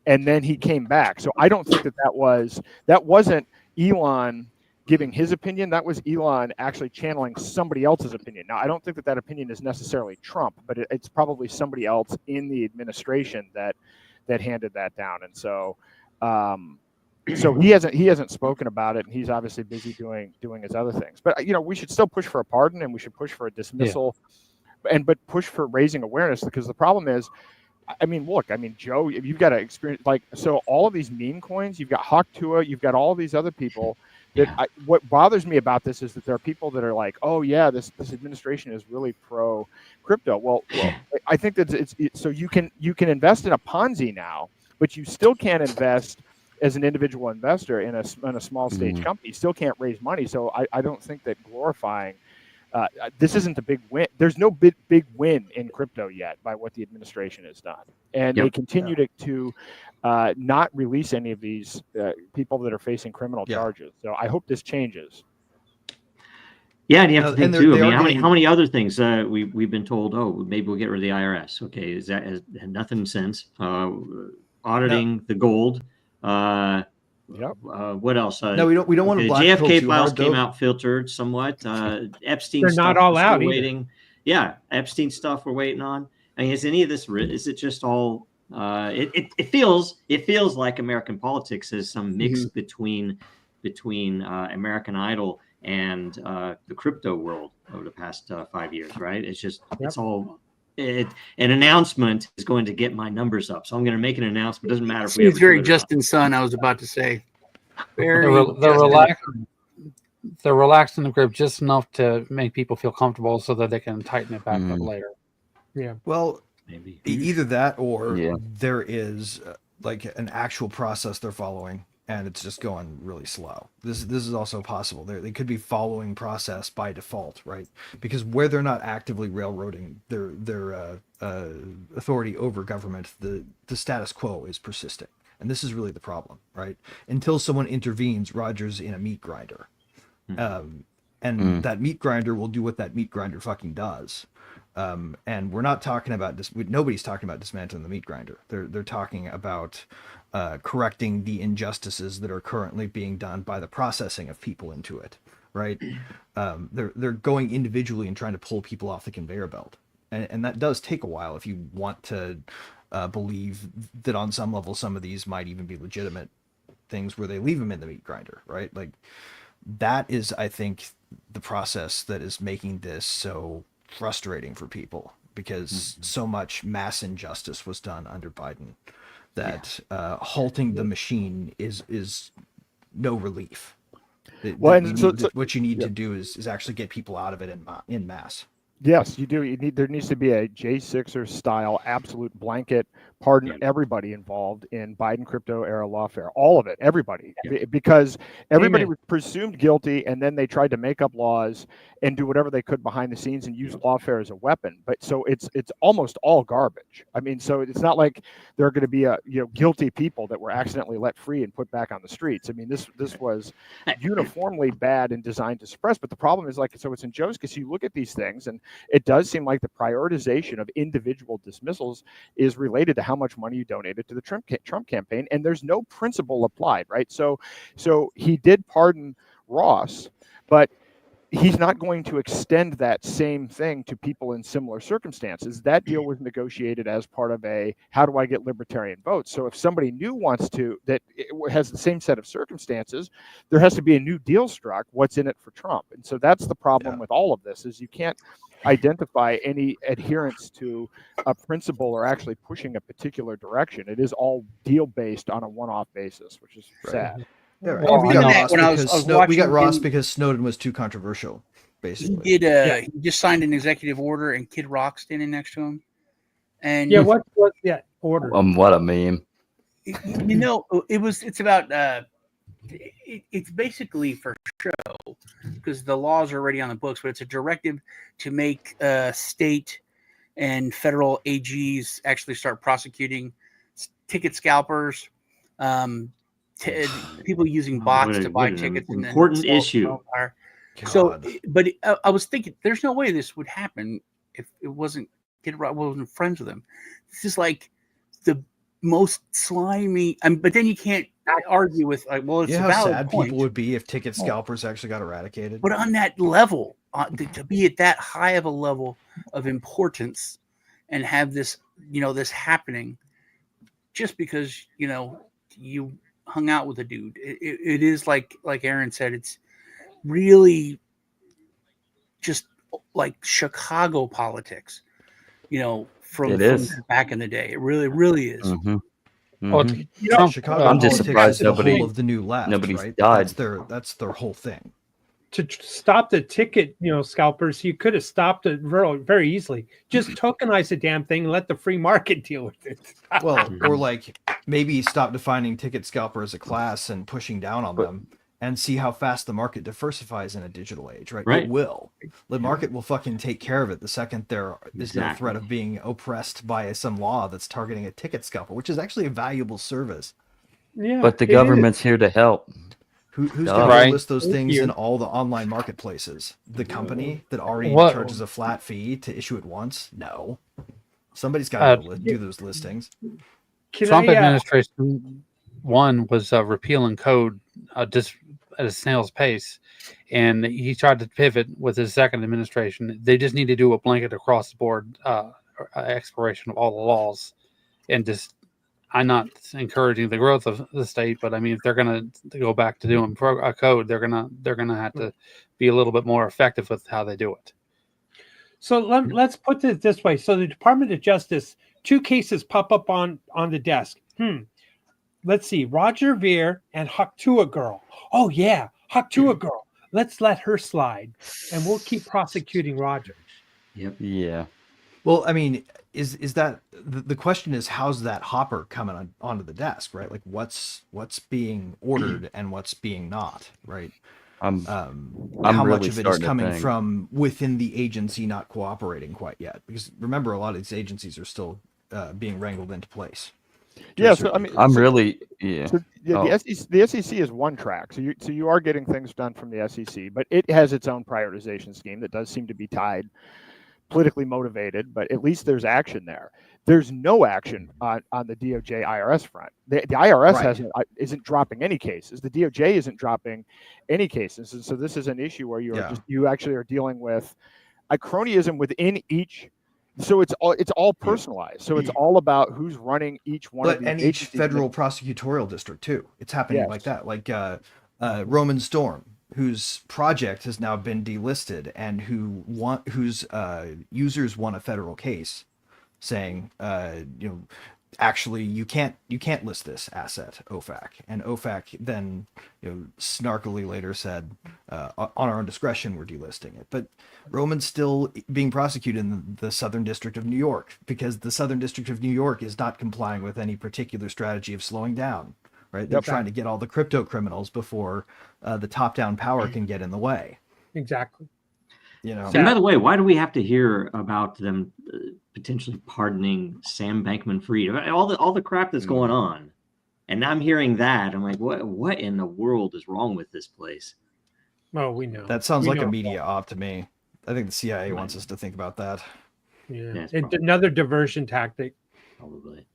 And then he came back. So I don't think that wasn't Elon giving his opinion. That was Elon actually channeling somebody else's opinion. Now, I don't think that opinion is necessarily Trump, but it's probably somebody else in the administration that handed that down. And so so he hasn't spoken about it, and he's obviously busy doing his other things. But we should still push for a pardon, and we should push for a dismissal, but push for raising awareness, because the problem is, Joe, you've got to experience so all of these meme coins. You've got Hawk Tua, you've got all these other people. What bothers me about this is that there are people that are like, oh yeah, this administration is really pro crypto. Well, I think that it's so you can invest in a Ponzi now, but you still can't invest as an individual investor in a small stage company. You still can't raise money. So I don't think that glorifying this isn't a big win. There's no big win in crypto yet by what the administration has done, and they continue to not release any of these people that are facing criminal charges. So I hope this changes. Yeah, and you have to think too. How many other things we've been told? Oh, maybe we'll get rid of the IRS. Okay, is that has nothing since auditing the gold? What else? No, we don't want to. JFK files came out filtered somewhat. Epstein. They're stuff not all out waiting. Yeah, Epstein stuff we're waiting on. I mean, is any of this? Is it just all? It feels like American politics is some mix between American Idol and the crypto world over the past 5 years, right? It's just it's all. An announcement is going to get my numbers up, so I'm going to make an announcement. Doesn't matter if we. It's very Justin Sun. I was about to say. They're relaxed in the grip just enough to make people feel comfortable, so that they can tighten it back up later. Yeah. Well, maybe either that or there is like an actual process they're following, and it's just going really slow. This is also possible. They could be following process by default, right? Because where they're not actively railroading their authority over government, the status quo is persisting, and this is really the problem, right? Until someone intervenes, Roger's in a meat grinder, and that meat grinder will do what that meat grinder fucking does. And we're not talking about this. Nobody's talking about dismantling the meat grinder. They're talking about correcting the injustices that are currently being done by the processing of people into it, right? They're going individually and trying to pull people off the conveyor belt, and that does take a while if you want to believe that on some level some of these might even be legitimate things where they leave them in the meat grinder, right? Like that is, I think, the process that is making this so frustrating for people, because so much mass injustice was done under Biden that halting the machine is no relief. What you need to do is actually get people out of it in mass. Yes, you do. There needs to be a J6er style absolute blanket pardon everybody involved in Biden crypto era lawfare. All of it, everybody. Because everybody was presumed guilty, and then they tried to make up laws and do whatever they could behind the scenes and use lawfare as a weapon. But so it's almost all garbage. I mean, so it's not like there are going to be guilty people that were accidentally let free and put back on the streets. I mean, this was uniformly bad and designed to suppress. But the problem is, like, so it's in Joe's case. You look at these things, and it does seem like the prioritization of individual dismissals is related to how much money you donated to the Trump campaign, and there's no principle applied, right? So he did pardon Ross, but he's not going to extend that same thing to people in similar circumstances. That deal was negotiated as part of a how do I get libertarian votes. So if somebody new wants to, that has the same set of circumstances, there has to be a new deal struck. What's in it for Trump? And so that's the problem with all of this, is you can't identify any adherence to a principle or actually pushing a particular direction. It is all deal based on a one-off basis, which is sad. Yeah, right. Well, we got I Ross when I because was we got watching Ross him- because Snowden was too controversial, He basically. did. He just signed an executive order, and Kid Rock standing next to him. And Yeah, what that order? What a meme. it's about it's basically for show, because the laws are already on the books, but it's a directive to make state and federal AGs actually start prosecuting ticket scalpers, people using bots to buy tickets. Important issue. So, but I was thinking, there's no way this would happen if it wasn't Kid Rock wasn't friends with him. This is like the most slimy. But then you can't argue with like, well, it's You know a how valid sad point. people would be if ticket scalpers actually got eradicated? But on that level, to be at that high of a level of importance and have this, this happening, just because you hung out with a dude, it is like Aaron said, it's really just like Chicago politics, from back in the day. It really is. Mm-hmm. Well, Chicago I'm just politics surprised is the whole of the new left. nobody's right? died. That's their whole thing. To stop the ticket, scalpers, you could have stopped it very, very easily. Just tokenize the damn thing and let the free market deal with it. Well, or like maybe stop defining ticket scalper as a class and pushing down on them, and see how fast the market diversifies in a digital age, right? Right. It will. The market will fucking take care of it the second there is no threat of being oppressed by some law that's targeting a ticket scalper, which is actually a valuable service. Yeah, But the government's here to help. Who's Duh. going to list those things in all the online marketplaces? The company that already charges a flat fee to issue it once? No. Somebody's got to do those listings. Trump administration one was repeal and code just at a snail's pace, and he tried to pivot with his second administration. They just need to do a blanket across the board expiration of all the laws, and just I'm not encouraging the growth of the state, but I mean, if they're going to go back to doing a code, they're gonna have to be a little bit more effective with how they do it. So let's put it this way. So the Department of Justice, 2 cases pop up on the desk. Let's see, Roger Ver and Haktua Girl. Oh yeah, Haktua Girl. Let's let her slide, and we'll keep prosecuting Roger. Yep. Yeah. Well, I mean, is that the question is how's that hopper coming onto the desk, right? Like what's being ordered and what's being not, right? I'm how really much of it is coming from within the agency not cooperating quite yet? Because remember, a lot of these agencies are still being wrangled into place. Yeah, so I mean, the SEC is one track. So you are getting things done from the SEC, but it has its own prioritization scheme that does seem to be tied, politically motivated. But at least there's action there. There's no action on the DOJ IRS front. The IRS isn't dropping any cases. The DOJ isn't dropping any cases. And so this is an issue where you actually are dealing with a cronyism within each. So it's all personalized. So it's all about who's running each one of these. And each federal prosecutorial district too. It's happening like that. Like Roman Storm, whose project has now been delisted, and whose users won a federal case saying, actually you can't list this asset, OFAC. And OFAC then, snarkily later said, on our own discretion, we're delisting it. But Roman's still being prosecuted in the Southern District of New York because the Southern District of New York is not complying with any particular strategy of slowing down, right? They're trying to get all the crypto criminals before the top-down power can get in the way. Exactly. And by the way, why do we have to hear about them potentially pardoning Sam Bankman-Fried? All the crap that's going on, and I'm hearing that. I'm like, what in the world is wrong with this place? Oh, we know. That sounds like a media op to me. I think the CIA wants us to think about that. Yeah, it's another diversion tactic. Probably.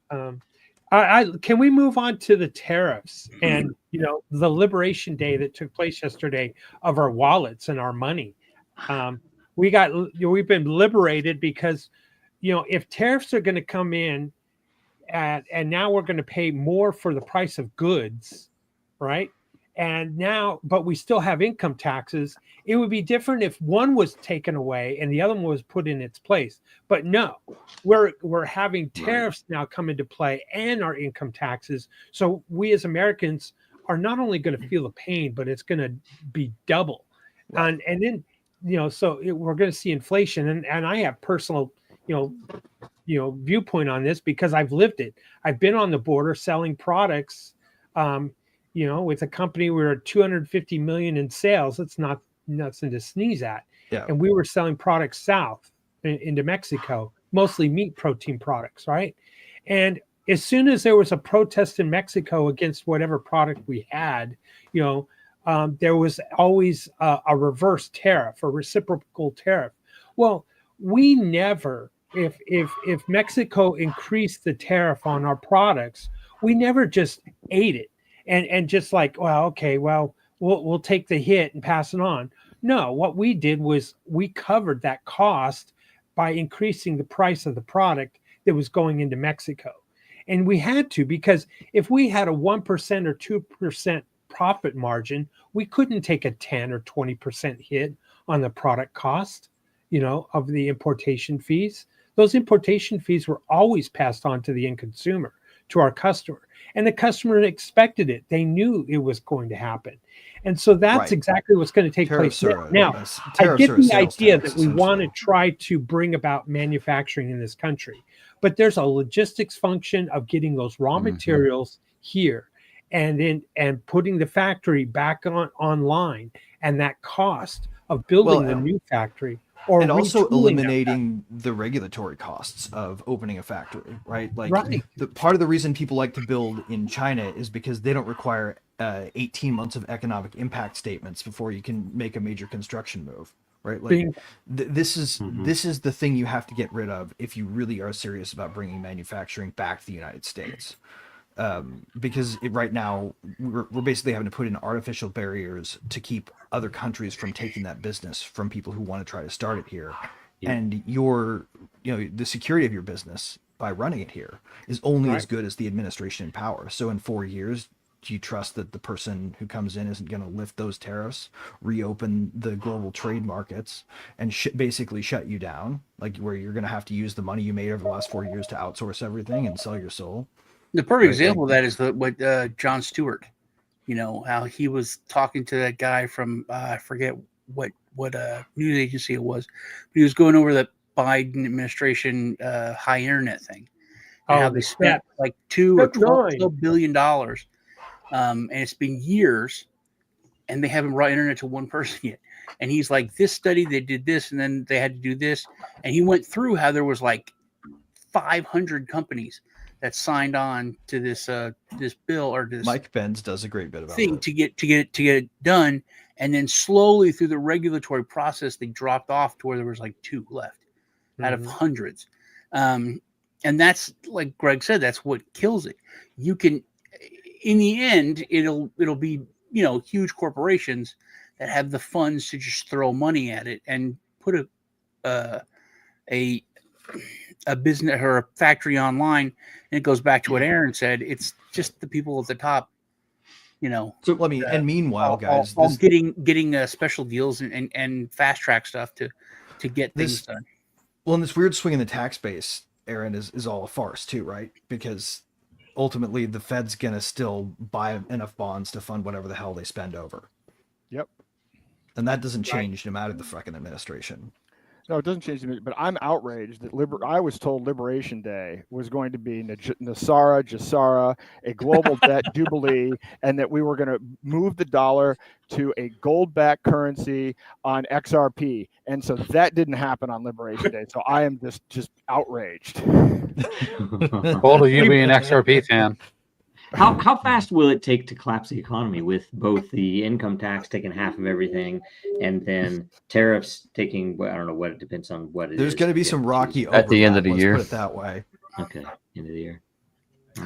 Can we move on to the tariffs and the Liberation Day that took place yesterday of our wallets and our money? We've been liberated because if tariffs are going to come in and now we're going to pay more for the price of goods, right? But we still have income taxes. It would be different if one was taken away and the other one was put in its place. But no, we're having tariffs now come into play and our income taxes. So we as Americans are not only going to feel the pain, but it's going to be double. And then so we're going to see inflation, and I have personal, viewpoint on this because I've lived it. I've been on the border selling products, with a company. We're at 250 million in sales. It's not nothing to sneeze at. Yeah. And we were selling products south into Mexico, mostly meat protein products, right? And as soon as there was a protest in Mexico against whatever product we had, there was always a reverse tariff, a reciprocal tariff. Well, we never, if Mexico increased the tariff on our products, we never just ate it and just like, well, okay, well, we'll take the hit and pass it on. No, what we did was we covered that cost by increasing the price of the product that was going into Mexico. And we had to, because if we had a 1% or 2% profit margin, we couldn't take a 10 or 20% hit on the product cost, of the importation fees. Those importation fees were always passed on to the end consumer, to our customer. And the customer expected it. They knew it was going to happen. And so that's exactly what's going to take place now. I get the idea that we want to try to bring about manufacturing in this country, but there's a logistics function of getting those raw materials here and putting the factory back online, and that cost of building the new factory. And also eliminating the regulatory costs of opening a factory, right? The part of the reason people like to build in China is because they don't require 18 months of economic impact statements before you can make a major construction move, right? This is the thing you have to get rid of if you really are serious about bringing manufacturing back to the United States. Because right now we're basically having to put in artificial barriers to keep other countries from taking that business from people who want to try to start it here. Yeah. And the security of your business by running it here is only as good as the administration in power. So in 4 years, do you trust that the person who comes in isn't going to lift those tariffs, reopen the global trade markets, and basically shut you down, where you're going to have to use the money you made over the last 4 years to outsource everything and sell your soul? The perfect example of that is what Jon Stewart, how he was talking to that guy from I forget what news agency it was, but he was going over the Biden administration high internet thing, and how they spent like $2 or $12 billion, and it's been years, and they haven't brought internet to one person yet. And he's like, this study, they did this, and then they had to do this, and he went through how there was like 500 companies that signed on to this bill, or this Mike Benz does a great bit about thing to get it done, and then slowly through the regulatory process they dropped off to where there was like 2 left out of hundreds, and that's, like Greg said, that's what kills it. You can, in the end, it'll be huge corporations that have the funds to just throw money at it and put a business or a factory online. And it goes back to what Aaron said. It's just the people at the top, So let me. And meanwhile, guys, getting special deals and fast track stuff to get things done. Well, in this weird swing in the tax base, Aaron, is all a farce too, right? Because ultimately the Fed's gonna still buy enough bonds to fund whatever the hell they spend over. Yep. And that doesn't change no matter the fucking administration. No, it doesn't change the. But I'm outraged that I was told Liberation Day was going to be Nasara, Jassara, a global debt jubilee, and that we were going to move the dollar to a gold-backed currency on XRP. And so that didn't happen on Liberation Day. So I am just outraged. Bold of you being an XRP fan. How fast will it take to collapse the economy with both the income tax taking half of everything and then tariffs taking, I don't know what, it depends on what it is. There's going to be some rocky at the end of the overlap, year. let's put it that way. Okay, end of the year.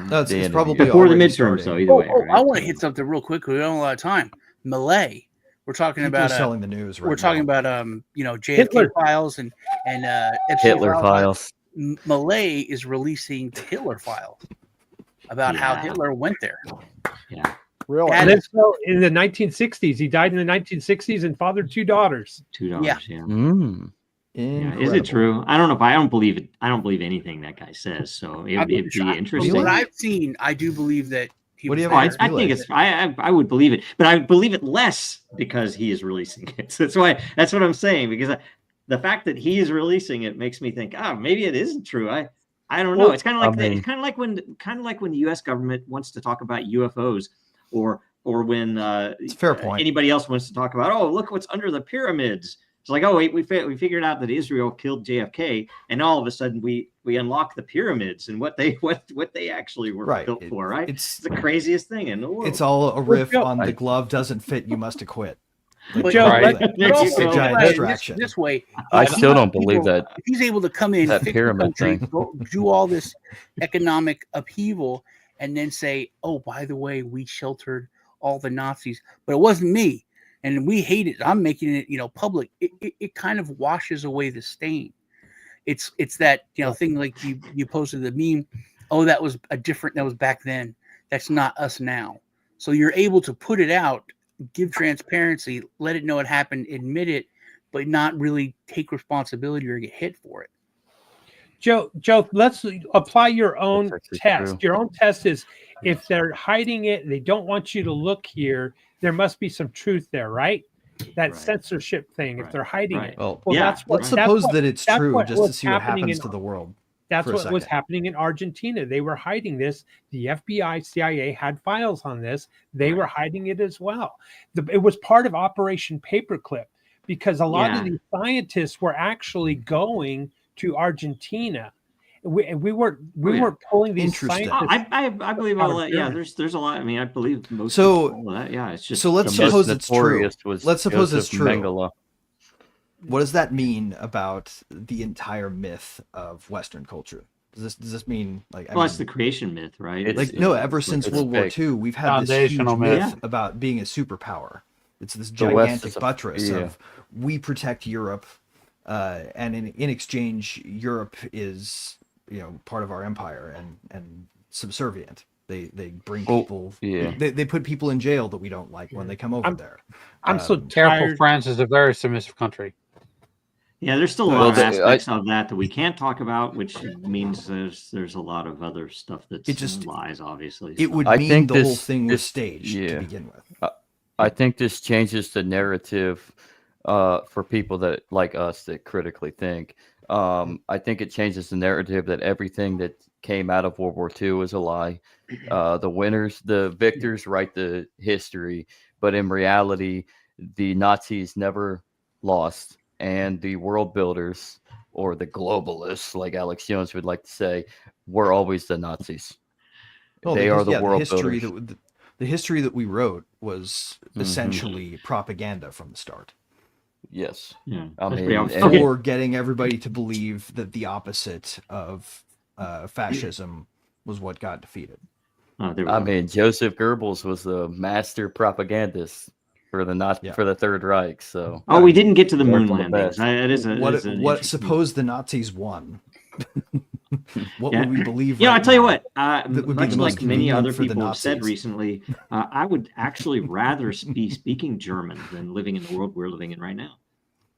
No, it's probably before the already midterms, starting. though. Either way, right? I want to hit something real quick. We don't have a lot of time. Malay. We're talking People about are selling the news right we're talking now. about JFK Hitler. files and Epstein Hitler files. Malay is releasing the Hitler file about how Yeah. Hitler went there. Yeah, Really? That And so in the 1960s, he died in the 1960s and fathered 2 daughters. $2. Yeah. Yeah. Mm. Yeah. Incredible. Is it true? I don't know if I don't believe it. I don't believe anything that guy says. So it'd be From interesting. what I've seen, I do believe that he What do was you Oh, have there. I think it's. I would believe it, but I would believe it less because he is releasing it. So that's what I'm saying. Because the fact that he is releasing it makes me think, maybe it isn't true. I don't know. Well, It's kind of like it's kind of like when the U.S. government wants to talk about UFOs, or when It's a fair point. anybody else wants to talk about, oh, look what's under the pyramids. It's like, oh wait, we figured out that Israel killed JFK, and all of a sudden we unlock the pyramids and what they actually were Right. built for. Right. It's It's the craziest thing in the world. it's all a riff Joe, on the glove doesn't fit, you must acquit. But Joe, Right. but There you also go. look Giant at it distraction. this way. I if he still don't people- believe that. If he's able to come in, That fix the pyramid country, thing. do all this economic upheaval, and then say, "Oh, by the way, we sheltered all the Nazis, but it wasn't me, and we hate it. I'm making it, public." It kind of washes away the stain. It's that thing like you posted the meme. Oh, that was back then. That's not us now. So you're able to put it out, give transparency, let it know it happened, admit it, but not really take responsibility or get hit for it. Joe, let's apply your own That's actually test. true. Your own test is if they're hiding it, they don't want you to look here, there must be some truth there, right? That Right. censorship thing, if Right. they're hiding Right. it. Well, Well, Yeah, that's what, let's that's suppose what- that it's that's true what just to was see what happening happens in- to the world. That's for a what was second. happening in Argentina. They were hiding this. The FBI, CIA had files on this. They were hiding it as well. It was part of Operation Paperclip because a lot of Yeah. these scientists were actually going to Argentina. We weren't pulling these Interesting. scientists. I believe out all of that. Yeah, Germany. there's a lot. I mean, I believe most So- of all of that. Yeah, it's just So let's The most suppose it's true. notorious was Let's suppose it's Joseph true. Mengele. What does that mean about the entire myth of Western culture? Does this mean like I well, it's mean, the creation myth, right? It's- like no, ever since it's World War big. II, we've had this huge Foundational myth myth. about being a superpower. It's this The West gigantic is a- buttress yeah. of we protect Europe, and in exchange, Europe is part of our empire and subservient. They bring Well, people. yeah. They put people in jail that we don't like when they come over there. I'm so Careful, tired. France is a very submissive country. Yeah, there's still a Well, lot of the- aspects of that we can't talk about, which means there's a lot of other stuff that's It just- lies, obviously. It so. would I mean think the whole this- thing was this- staged yeah. to begin with. I think this changes the narrative for people that like us that critically think. I think it changes the narrative that everything that came out of World War II was a lie. The victors write the history, but in reality, the Nazis never lost, and the world builders or the globalists, like Alex Jones would like to say, were always the Nazis. Well, They because, are the world history builders. the history that we wrote was Mhm. essentially propaganda from the start. Yes. Yeah, I that's mean, pretty obvious. and- Okay. Or getting everybody to believe that the opposite of fascism was what got defeated. Oh, there we I go. mean, Joseph Goebbels was the master propagandist for Yeah. for the Third Reich. So Oh, we didn't get to the Learn moon from the landings. best. That is a What is an what interesting- suppose the Nazis won? What Yeah. would we believe? You know, I right tell you now? what. that would be Much the most like many convenient other for the people have said Nazis? recently, I would actually rather be speaking German than living in the world we're living in right now.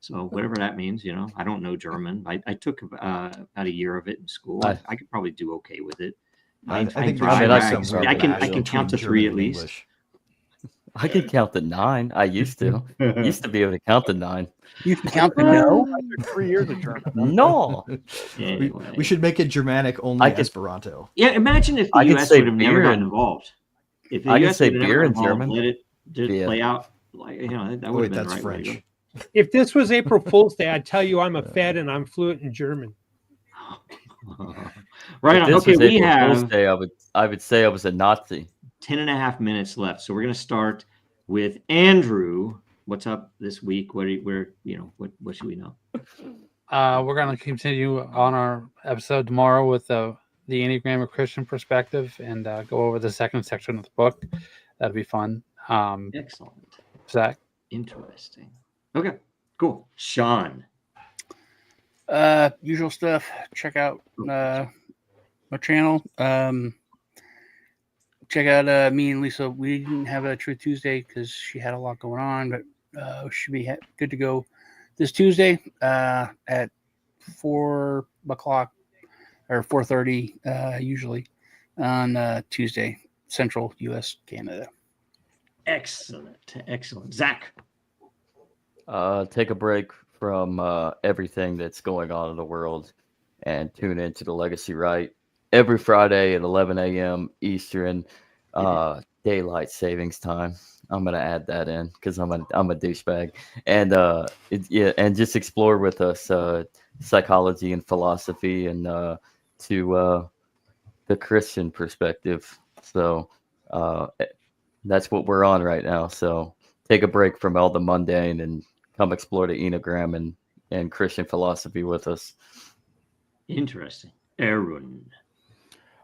So whatever that means, I don't know German. I took about a year of it in school. I could probably do okay with it. I think drive. there should be I- somewhere I can between count to German 3 at and least. English. I could count to 9. I used to. Used to be able to count to 9. You can count the no. I took 3 years of German. No. We should make it Germanic only I could- Esperanto. Yeah, imagine if the I could U.S. say would have never beer gotten and- involved. If the I could U.S. say would have never beer gotten in involved, German. let it just Yeah. play out. That would Wait, have been the that's right way to go. French. If this was April Fool's Day, I'd tell you I'm a Fed and I'm fluent in German. Right If on. this Okay, was we April Fool's have Day, I would say I was a Nazi. 10 and a half minutes left. So we're going to start with Andrew. What's up this week? What should we know? We're going to continue on our episode tomorrow with the Enneagram of Christian perspective and go over the second section of the book. That'll be fun. Excellent. Zach? Interesting. Okay, cool. Sean. Usual stuff. Check out my channel. Check out me and Lisa. We didn't have a Truth Tuesday because she had a lot going on, but should be good to go this Tuesday at 4 o'clock or 4:30 usually on Tuesday, Central U.S. Canada. Excellent. Zach. Take a break from everything that's going on in the world and tune into the Legacy Right every Friday at 11 a.m. Eastern daylight savings time. I'm gonna add that in because I'm a douchebag, and and just explore with us psychology and philosophy and to the Christian perspective. So that's what we're on right now. So take a break from all the mundane and come explore the Enneagram and Christian philosophy with us. Interesting. Aaron.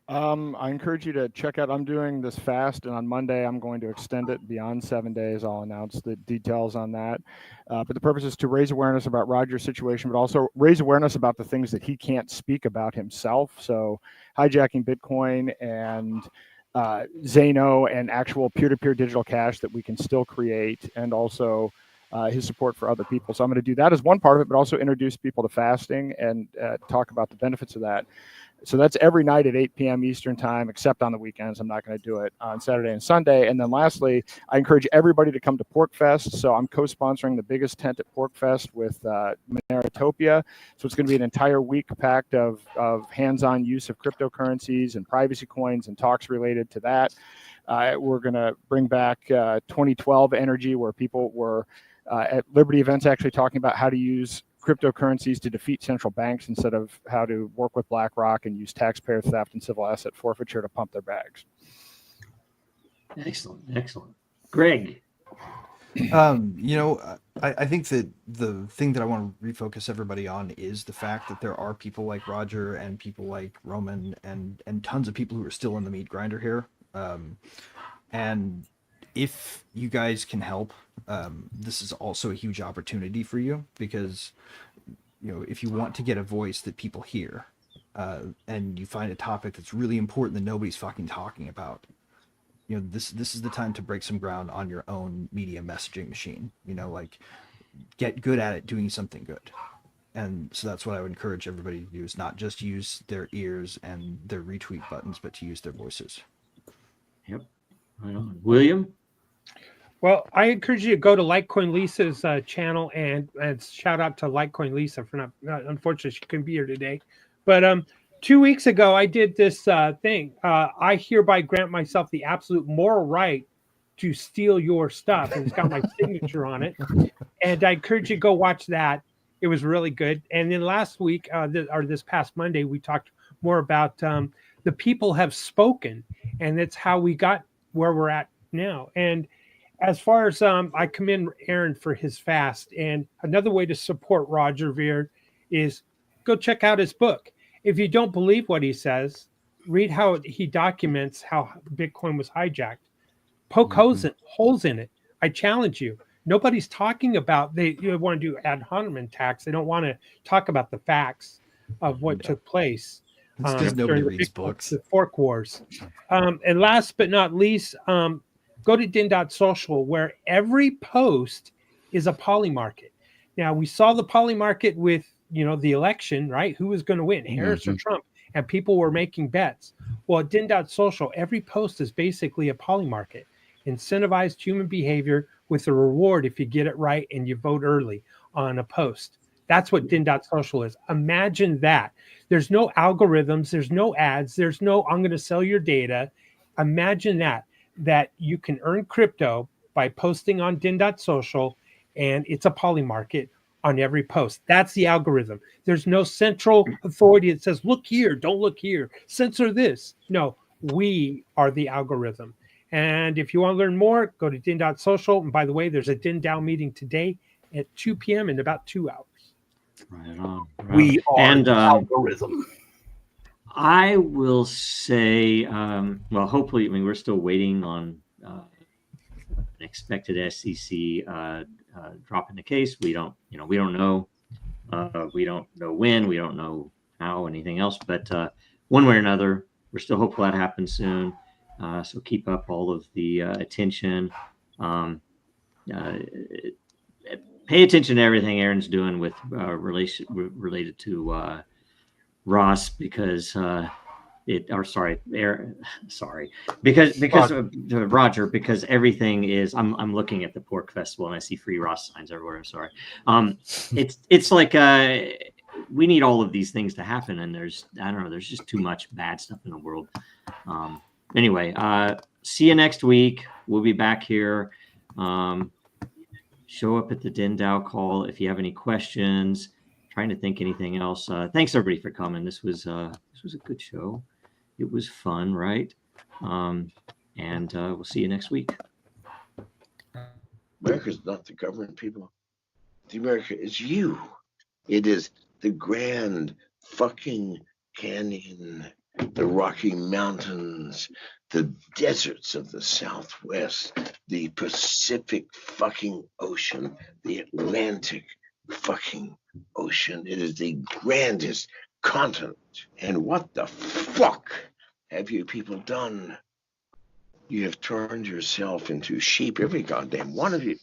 I encourage you to check out. I'm doing this fast, and on Monday I'm going to extend it beyond 7 days. I'll announce the details on that. But the purpose is to raise awareness about Roger's situation, but also raise awareness about the things that he can't speak about himself. So hijacking Bitcoin and Zano and actual peer-to-peer digital cash that we can still create, and also his support for other people. So I'm going to do that as one part of it, but also introduce people to fasting and talk about the benefits of that. So that's every night at 8 p.m. Eastern time, except on the weekends. I'm not going to do it on Saturday and Sunday. And then lastly, I encourage everybody to come to Pork Fest. So I'm co-sponsoring the biggest tent at Pork Fest with Moneratopia. So it's going to be an entire week packed of hands-on use of cryptocurrencies and privacy coins and talks related to that. We're going to bring back 2012 energy, where people were at Liberty events actually talking about how to use cryptocurrencies to defeat central banks instead of how to work with BlackRock and use taxpayer theft and civil asset forfeiture to pump their bags. Excellent. Greg. I think that the thing that I want to refocus everybody on is the fact that there are people like Roger and people like Roman and tons of people who are still in the meat grinder here. And if you guys can help, this is also a huge opportunity for you, because if you want to get a voice that people hear, and you find a topic that's really important that nobody's fucking talking about, this is the time to break some ground on your own media messaging machine. Get good at it doing something good. And so that's what I would encourage everybody to do, is not just use their ears and their retweet buttons, but to use their voices. Yep. Right on. William. Well, I encourage you to go to Litecoin Lisa's channel and shout out to Litecoin Lisa for not unfortunately she couldn't be here today. But 2 weeks ago, I did this thing. I hereby grant myself the absolute moral right to steal your stuff, and it's got my signature on it. And I encourage you to go watch that. It was really good. And then last week, or this past Monday, we talked more about the people have spoken, and that's how we got where we're at now. And as far as I commend Aaron for his fast, and another way to support Roger Ver is go check out his book. If you don't believe what he says, read how he documents how Bitcoin was hijacked. Poke holes in it. I challenge you. Nobody's talking about, they want to do ad hominem attacks. They don't want to talk about the facts of what took place. It's because nobody reads books. The fork wars. And last but not least, go to din.social, where every post is a poly market. Now we saw the poly market with, the election, right? Who was going to win, Harris or Trump? And people were making bets. Well, at Din.social, every post is basically a poly market. Incentivized human behavior with a reward if you get it right and you vote early on a post. That's what Din.social is. Imagine that. There's no algorithms. There's no ads. There's no, I'm going to sell your data. Imagine that you can earn crypto by posting on Din.social, and it's a poly market on every post. That's the algorithm. There's no central authority that says, look here, don't look here, censor this. No, we are the algorithm. And if you want to learn more, go to Din.social. And by the way, there's a DinDAO meeting today at 2 p.m. in about 2 hours. Right on. We are And the algorithm. I will say, well, hopefully, we're still waiting on an expected SEC drop in the case. We don't know. We don't know when. We don't know how. Anything else. But one way or another, we're still hopeful that happens soon. So keep up all of the attention. Pay attention to everything Aaron's doing with related to Ross, because Roger, because everything is. I'm looking at the Pork Festival and I see free Ross signs everywhere. I'm sorry. It's like we need all of these things to happen, and there's just too much bad stuff in the world. Anyway, see you next week. We'll be back here. Show up at the DinDAO call if you have any questions. Trying to think anything else. Thanks everybody for coming. This was a good show. It was fun, right? And we'll see you next week. America's not the government, people. The America is you. It is the Grand fucking Canyon, the Rocky Mountains, the deserts of the Southwest, the Pacific fucking Ocean, the Atlantic fucking Ocean. It is the grandest continent. And what the fuck have you people done? You have turned yourself into sheep, every goddamn one of you.